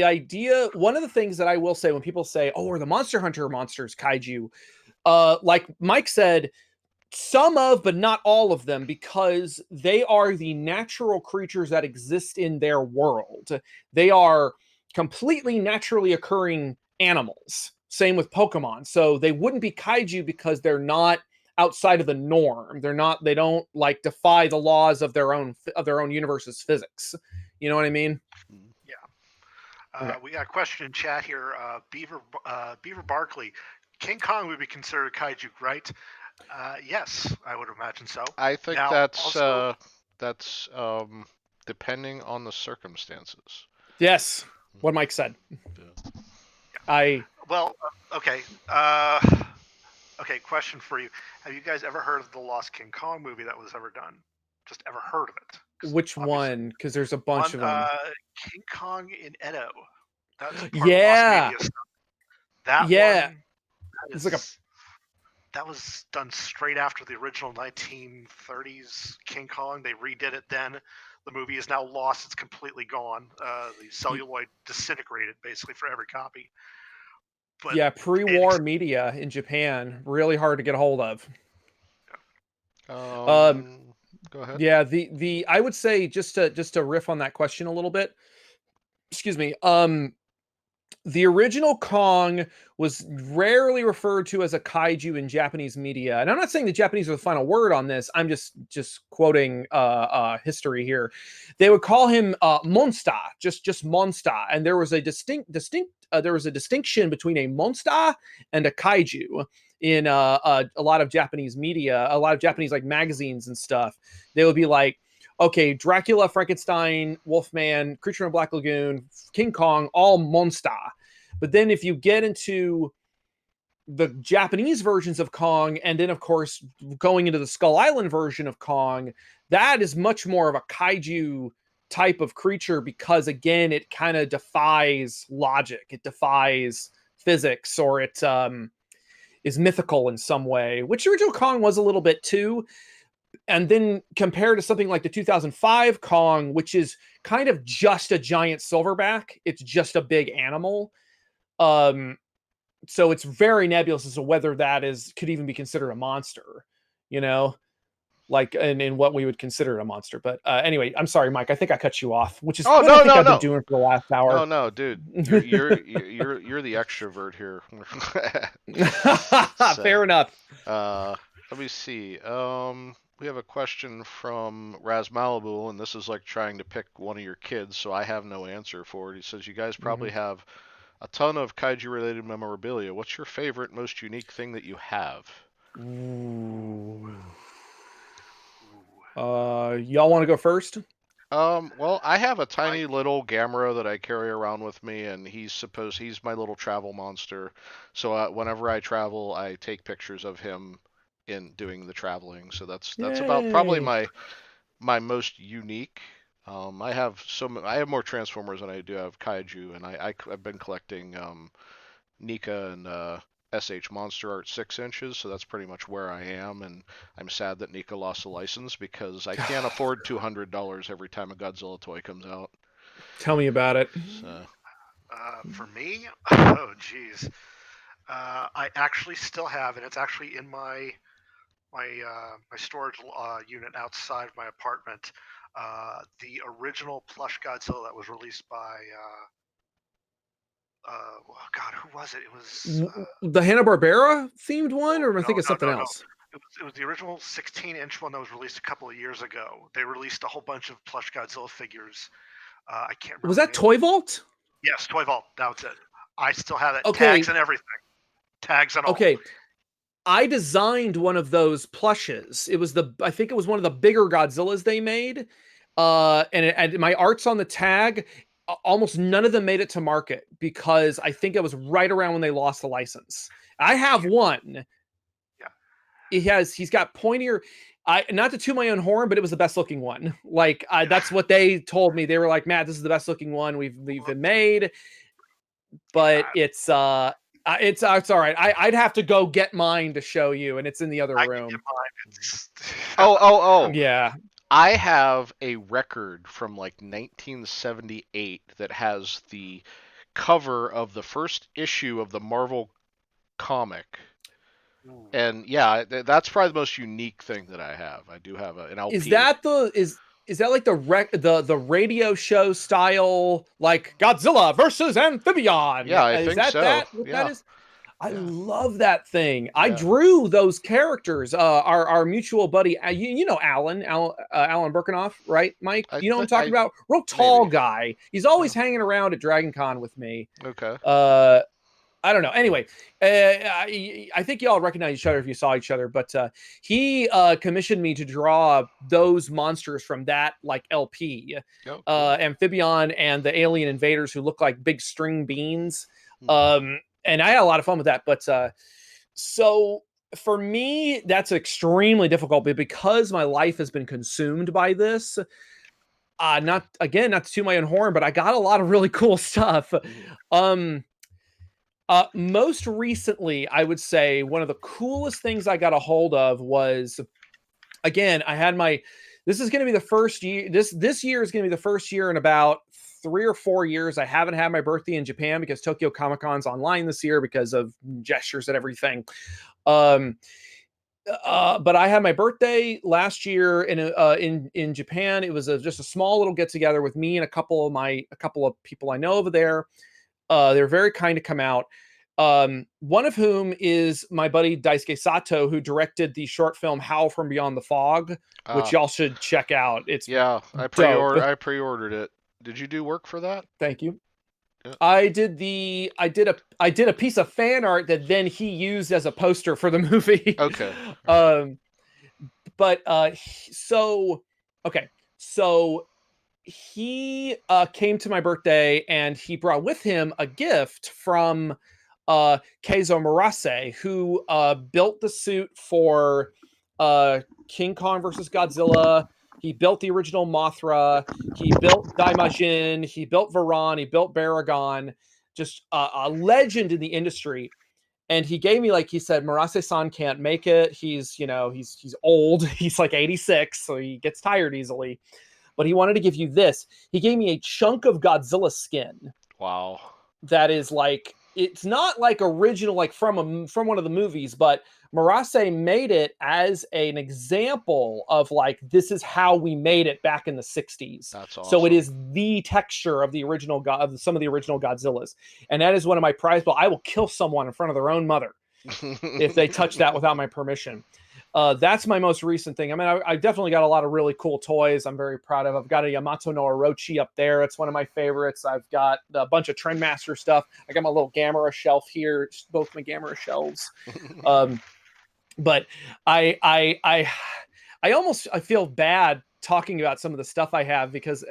idea, one of the things that I will say when people say, "Oh, are the Monster Hunter monsters kaiju?" Like Mike said, some of, but not all of them, because they are the natural creatures that exist in their world. They are completely naturally occurring animals. Same with Pokemon. So they wouldn't be kaiju because they're not outside of the norm. They don't defy the laws of their own universe's physics. You know what I mean? Yeah. Okay. We got a question in chat here. Beaver Barkley. King Kong would be considered kaiju, right? Yes, I would imagine so. I think now, that's depending on the circumstances. Yes, what Mike said. Yeah. Okay. Okay, question for you. Have you guys ever heard of the Lost King Kong movie that was ever done? Just ever heard of it? Which one? Because there's a bunch of them. King Kong in Edo. That's yeah. Lost Media stuff. That yeah. one. It's like that was done straight after the original 1930s King Kong. They redid it then. The movie is now lost. It's completely gone. The celluloid disintegrated basically for every copy. But yeah, pre-war media in Japan, really hard to get a hold of. Go ahead. Yeah, the I would say just to riff on that question a little bit. Excuse me. The original Kong was rarely referred to as a kaiju in Japanese media, and I'm not saying the Japanese are the final word on this. I'm just quoting history here. They would call him monster, just monster, and there was a distinction between a monster and a kaiju in a lot of Japanese media, a lot of Japanese like magazines and stuff. They would be like, okay, Dracula, Frankenstein, Wolfman, Creature in Black Lagoon, King Kong, all monster. But then if you get into the Japanese versions of Kong, and then of course going into the Skull Island version of Kong, that is much more of a kaiju type of creature because again, it kind of defies logic, it defies physics, or it is mythical in some way, which original Kong was a little bit too. And then compared to something like the 2005 Kong, which is kind of just a giant silverback, it's just a big animal. So it's very nebulous as to whether that could even be considered a monster, you know, like in what we would consider a monster. But anyway, I'm sorry, Mike. I think I cut you off, which is what I think I've been doing for the last hour. No, dude, you're the extrovert here. Fair enough. Let me see. We have a question from Raz Malibu, and this is like trying to pick one of your kids, so I have no answer for it. He says, you guys probably have a ton of kaiju-related memorabilia. What's your favorite, most unique thing that you have? Ooh. Y'all want to go first? Well, I have a tiny little Gamera that I carry around with me, and he's my little travel monster. So whenever I travel, I take pictures of him in doing the traveling. So that's about probably my most unique. I have more Transformers than I do have Kaiju, and I've been collecting Nika and SH Monster Art 6 inches, so that's pretty much where I am, and I'm sad that Nika lost the license because I can't afford $200 every time a Godzilla toy comes out. Tell me about it. So. For me, oh geez, I actually still have, and it's actually in my storage unit outside of my apartment. The original plush Godzilla that was released by oh God, who was it? It was the Hanna-Barbera themed one, or am I thinking something else? It was the original 16-inch one that was released a couple of years ago. They released a whole bunch of plush Godzilla figures. I can't remember. Was that Toy Vault? Yes, Toy Vault. That was it. I still have it. Okay. Tags and everything. Tags and all. Okay. I designed one of those plushes. I think it was one of the bigger Godzillas they made. And my art's on the tag. Almost none of them made it to market because I think it was right around when they lost the license. I have one. Yeah. He's got pointier. Not to toot my own horn, but it was the best looking one. Like that's what they told me. They were like, Matt, this is the best looking one we've been made. But it's all right. I'd have to go get mine to show you, and it's in the other room. Oh. Yeah. I have a record from like 1978 that has the cover of the first issue of the Marvel comic. Ooh. And yeah, that's probably the most unique thing that I have. I do have an LP. Is that like the radio show style, like Godzilla versus Amphibian? Yeah, I think so. That is? I love that thing. I drew those characters. Our mutual buddy, you know Alan Birkenoff, right, Mike? You know what I'm talking about? Real tall guy. He's always hanging around at Dragon Con with me. Okay. I don't know. Anyway, I think y'all recognize each other if you saw each other, but he commissioned me to draw those monsters from that like LP. Oh, cool. Amphibian and the alien invaders who look like big string beans. And I had a lot of fun with that. But so for me, that's extremely difficult because my life has been consumed by this. Not to toot my own horn, but I got a lot of really cool stuff. Most recently, I would say one of the coolest things I got a hold of was, again, I had my. This is going to be the first year. This year is going to be the first year in about 3 or 4 years I haven't had my birthday in Japan, because Tokyo Comic Con's online this year because of gestures and everything. But I had my birthday last year in Japan. It was just a small little get together with me and a couple of people I know over there. They're very kind to come out. One of whom is my buddy Daisuke Sato, who directed the short film Howl from Beyond the Fog, which y'all should check out. It's Yeah, dope. I pre-ordered it. Did you do work for that? Thank you. Yeah. I did a piece of fan art that then he used as a poster for the movie. Okay. So he came to my birthday and he brought with him a gift from Keizo Murase, who built the suit for King Kong versus Godzilla. He built the original Mothra. He built Daimajin. He built Varan. He built Baragon. Just a legend in the industry. And he gave me, like, he said, Murase-san can't make it. He's old. He's like 86, so he gets tired easily. But he wanted to give you this. He gave me a chunk of Godzilla skin. Wow. That is like, it's not like original, like from one of the movies, but Murase made it as an example of like, this is how we made it back in the 60s. That's awesome. So it is the texture of the original of some of the original Godzillas. And that is one of my prizes. But I will kill someone in front of their own mother if they touch that without my permission. That's my most recent thing. I mean, I definitely got a lot of really cool toys I'm very proud of. I've got a Yamato no Orochi up there. It's one of my favorites. I've got a bunch of Trendmaster stuff. I got my little Gamera shelf here, both my Gamera shelves. But I feel bad talking about some of the stuff I have, because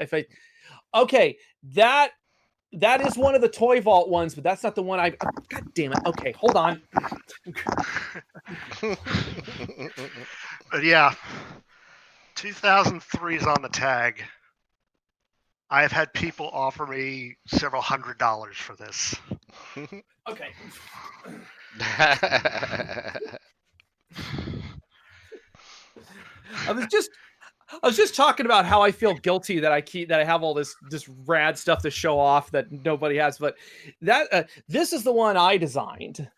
that is one of the Toy Vault ones, but that's not the one God damn it. Okay, hold on. But yeah, 2003 is on the tag. I have had people offer me several $100s for this. Okay. I was just talking about how I feel guilty that I have all this rad stuff to show off that nobody has, but that this is the one I designed.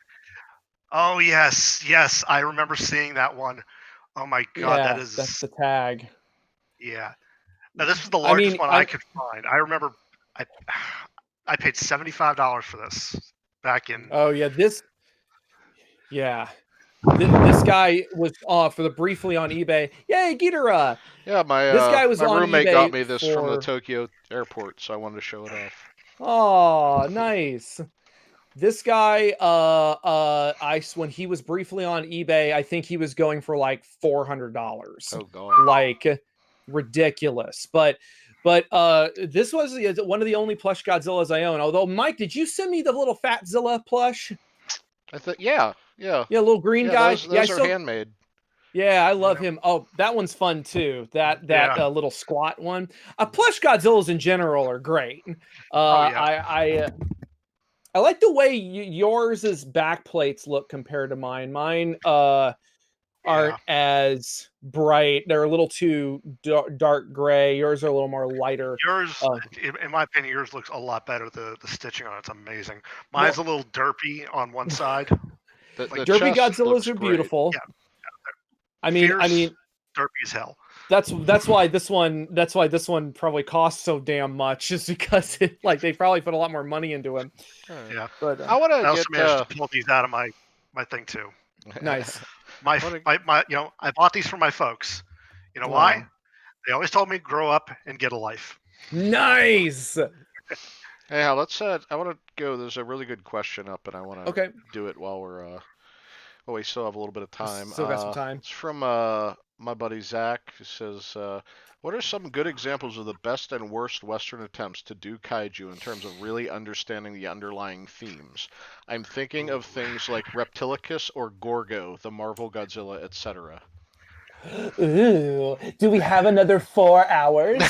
Oh yes, I remember seeing that one. Oh my god, yeah, that's the tag. Yeah. Now this was the largest one I could find. I remember I paid $75 for this back in. Oh yeah, this guy was briefly on eBay. Yay, Ghidorah! Yeah, this guy was my on roommate eBay got me this from the Tokyo airport, so I wanted to show it off. Oh, nice. This guy, when he was briefly on eBay, I think he was going for like $400. Oh god, like ridiculous. But this was one of the only plush Godzillas I own. Although, Mike, did you send me the little Fatzilla plush? I think yeah, little green guy. Those are handmade. Yeah, I love him. Oh, that one's fun too. That little squat one. Plush Godzillas in general are great. I like the way yours' back plates look compared to mine. Mine aren't as bright. They're a little too dark gray. Yours are a little more lighter. Yours, in my opinion, yours looks a lot better. The stitching on it's amazing. Mine's a little derpy on one side. The derpy Godzillas are beautiful. Yeah. I mean, derpy as hell. That's why this one probably costs so damn much, just because they probably put a lot more money into him. Yeah, but I want to managed to pull these out of my thing too. Nice. My I bought these for my folks. You know why? They always told me grow up and get a life. Nice. Hey, let's I want to go. There's a really good question up, and I want to do it while we're we still have a little bit of time. Still got some time. It's from my buddy Zach, who says, what are some good examples of the best and worst Western attempts to do kaiju in terms of really understanding the underlying themes? I'm thinking of things like Reptilicus or Gorgo, the Marvel Godzilla, etc. Ooh, do we have another 4 hours?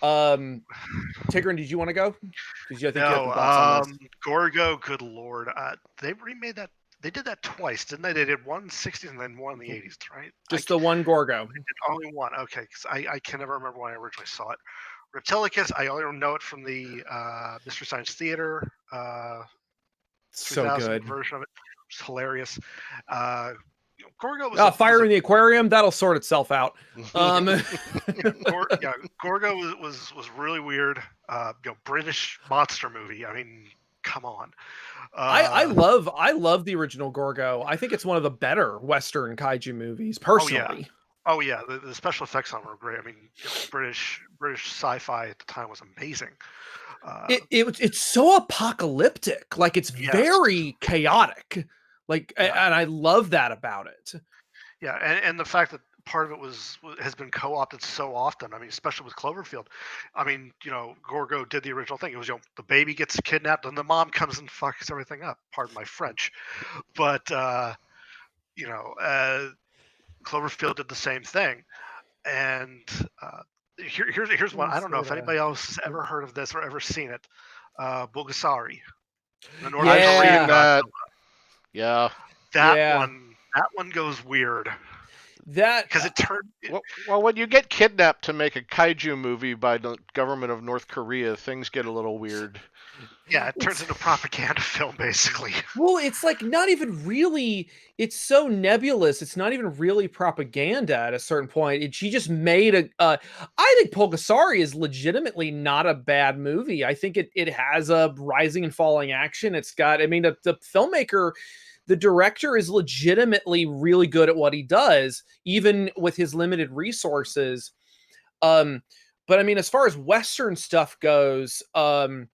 Tigron, did you want to go? Because I think you have No, some thoughts on this. Gorgo. Good lord, they remade that. They did that twice, didn't they? They did one in the '60s and then one in the '80s, right? Just the one Gorgo. They did only one. Okay, because I can never remember when I originally saw it. Reptilicus, I only know it from the Mystery Science Theater So 2000 good. version of it. It's hilarious. Gorgo was Fire in the aquarium, that'll sort itself out. Yeah, Gorgo was really weird. British monster movie. I mean, come on. I love the original Gorgo. I think it's one of the better Western kaiju movies, personally. Oh yeah, the special effects on them were great. I mean, British sci-fi at the time was amazing. It's so apocalyptic, like it's very chaotic, like, and I love that about it. Yeah, and the fact that part of it has been co-opted so often. I mean, especially with Cloverfield. I mean, Gorgo did the original thing. It was the baby gets kidnapped and the mom comes and fucks everything up. Pardon my French, but Cloverfield did the same thing. And here's one. I don't know if anybody else has ever heard of this or ever seen it. Bulgasari. The North Korean that. Yeah. That one goes weird. That because it turned. Well, when you get kidnapped to make a kaiju movie by the government of North Korea, things get a little weird. Yeah, it turns into a propaganda film, basically. Well, it's like not even really. It's so nebulous. It's not even really propaganda at a certain point. She just made a. I think Bulgasari is legitimately not a bad movie. I think it has a rising and falling action. It's got. I mean, the filmmaker. The director is legitimately really good at what he does, even with his limited resources. But I mean, as far as Western stuff goes, in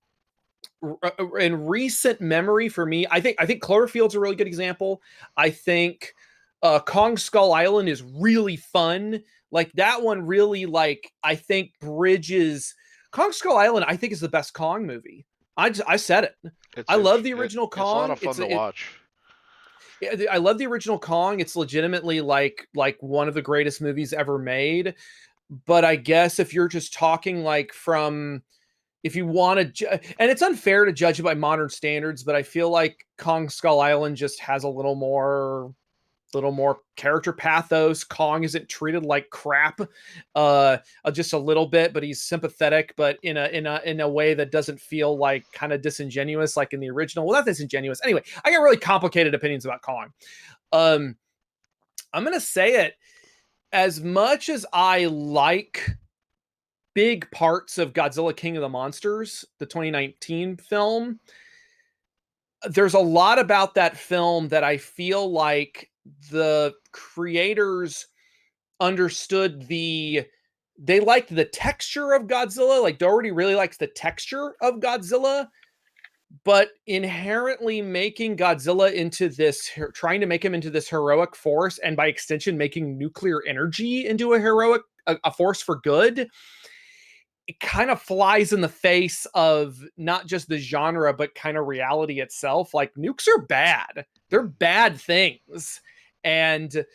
recent memory for me, I think Cloverfield's a really good example. I think Kong Skull Island is really fun. Like that one really, like, I think bridges Kong Skull Island. I think is the best Kong movie. I said it. I love the original Kong. It's a lot of fun to watch. I love the original Kong. It's legitimately like one of the greatest movies ever made. But I guess if you're just talking like from, if you want to, and it's unfair to judge it by modern standards, but I feel like Kong Skull Island just has a little more character pathos. Kong isn't treated like crap, just a little bit, but he's sympathetic, but in a way that doesn't feel like kind of disingenuous, like in the original. Well, not disingenuous. Anyway, I got really complicated opinions about Kong. I'm gonna say it. As much as I like big parts of Godzilla King of the Monsters, the 2019 film, there's a lot about that film that I feel like the creators understood they liked the texture of Godzilla. Like Doherty really likes the texture of Godzilla, but inherently making Godzilla into this, trying to make him into this heroic force, and by extension, making nuclear energy into a force for good. It kind of flies in the face of not just the genre, but kind of reality itself. Like nukes are bad. They're bad things. And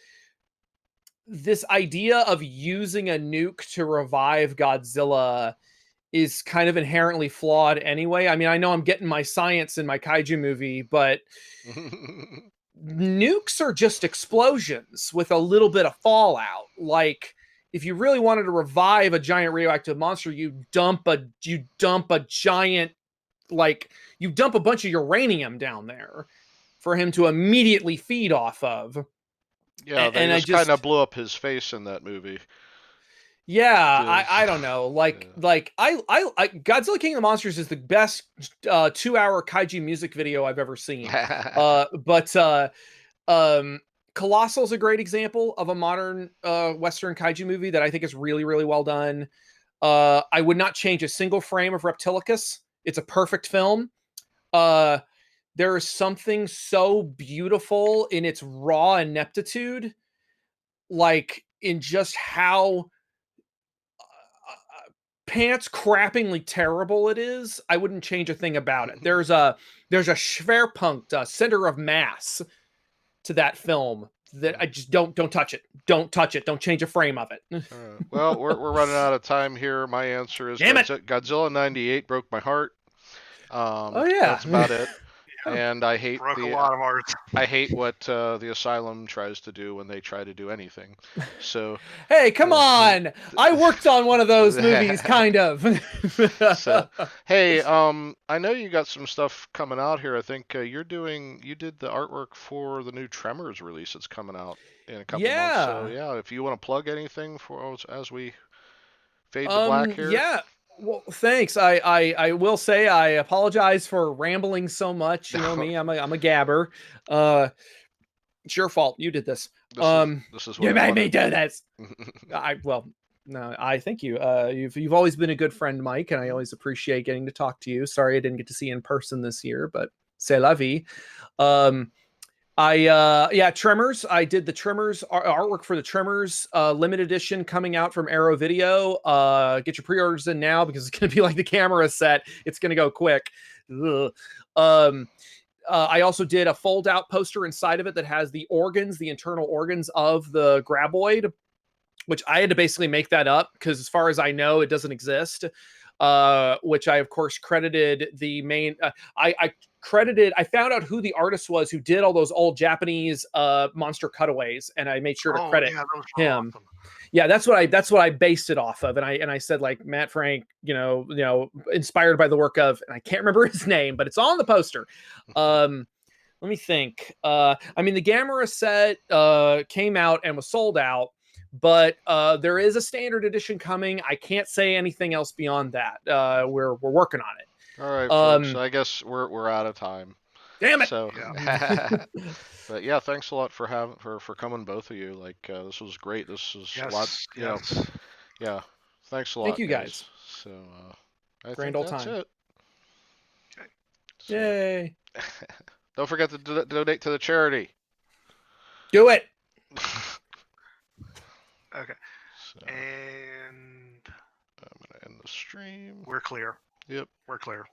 this idea of using a nuke to revive Godzilla is kind of inherently flawed anyway. I mean, I know I'm getting my science in my kaiju movie, but nukes are just explosions with a little bit of fallout. Like, if you really wanted to revive a giant radioactive monster, you dump a giant, like, you dump a bunch of uranium down there for him to immediately feed off of. Yeah, they just kind of blew up his face in that movie. Yeah, I don't know. Like I Godzilla King of the Monsters is the best 2-hour kaiju music video I've ever seen. But Colossal's a great example of a modern Western kaiju movie that I think is really, really well done. I would not change a single frame of Reptilicus. It's a perfect film. There is something so beautiful in its raw ineptitude, like in just how pants crappingly terrible it is. I wouldn't change a thing about it. There's a Schwerpunkt, center of mass to that film that I just don't touch it. Don't touch it. Don't change a frame of it. All right. Well, we're running out of time here. My answer is Damn it. Godzilla '98 broke my heart. Oh yeah. That's about it. Yeah. And I hate Broke a lot of art. I hate what the Asylum tries to do when they try to do anything. So Hey, come on! I worked on one of those movies, kind of. So, hey, I know you got some stuff coming out here. I think you did the artwork for the new Tremors release that's coming out in a couple months. So yeah, if you want to plug anything for us as we fade to black here. Yeah. Well, thanks. I will say I apologize for rambling so much. You know me, I'm a gabber. It's your fault. You did this. This is You what made me do this. No, I thank you. You've always been a good friend, Mike, and I always appreciate getting to talk to you. Sorry I didn't get to see you in person this year, but c'est la vie. Tremors. I did the Tremors artwork for the Tremors limited edition coming out from Arrow Video. Get your pre-orders in now because it's going to be like the camera set. It's going to go quick. I also did a fold-out poster inside of it that has the organs, the internal organs of the graboid, which I had to basically make that up because as far as I know, it doesn't exist. Which I, of course, credited the main... I found out who the artist was who did all those old Japanese monster cutaways, and I made sure to credit him. Awesome. Yeah, that's what I based it off of, and I said like Matt Frank, inspired by the work of, and I can't remember his name, but it's on the poster. Let me think. The Gamera set came out and was sold out, but there is a standard edition coming. I can't say anything else beyond that. We're working on it. All right, folks. I guess we're out of time. Damn it. So, yeah. But yeah, thanks a lot for coming, both of you. Like this was great. This is a lot. Yeah. Thanks a lot. Thank you guys. So I Grand think old that's time. it. Okay. So, yay! Don't forget to donate to the charity. Do it. Okay. So, and I'm gonna end the stream. we're clear. Yep. We're clear.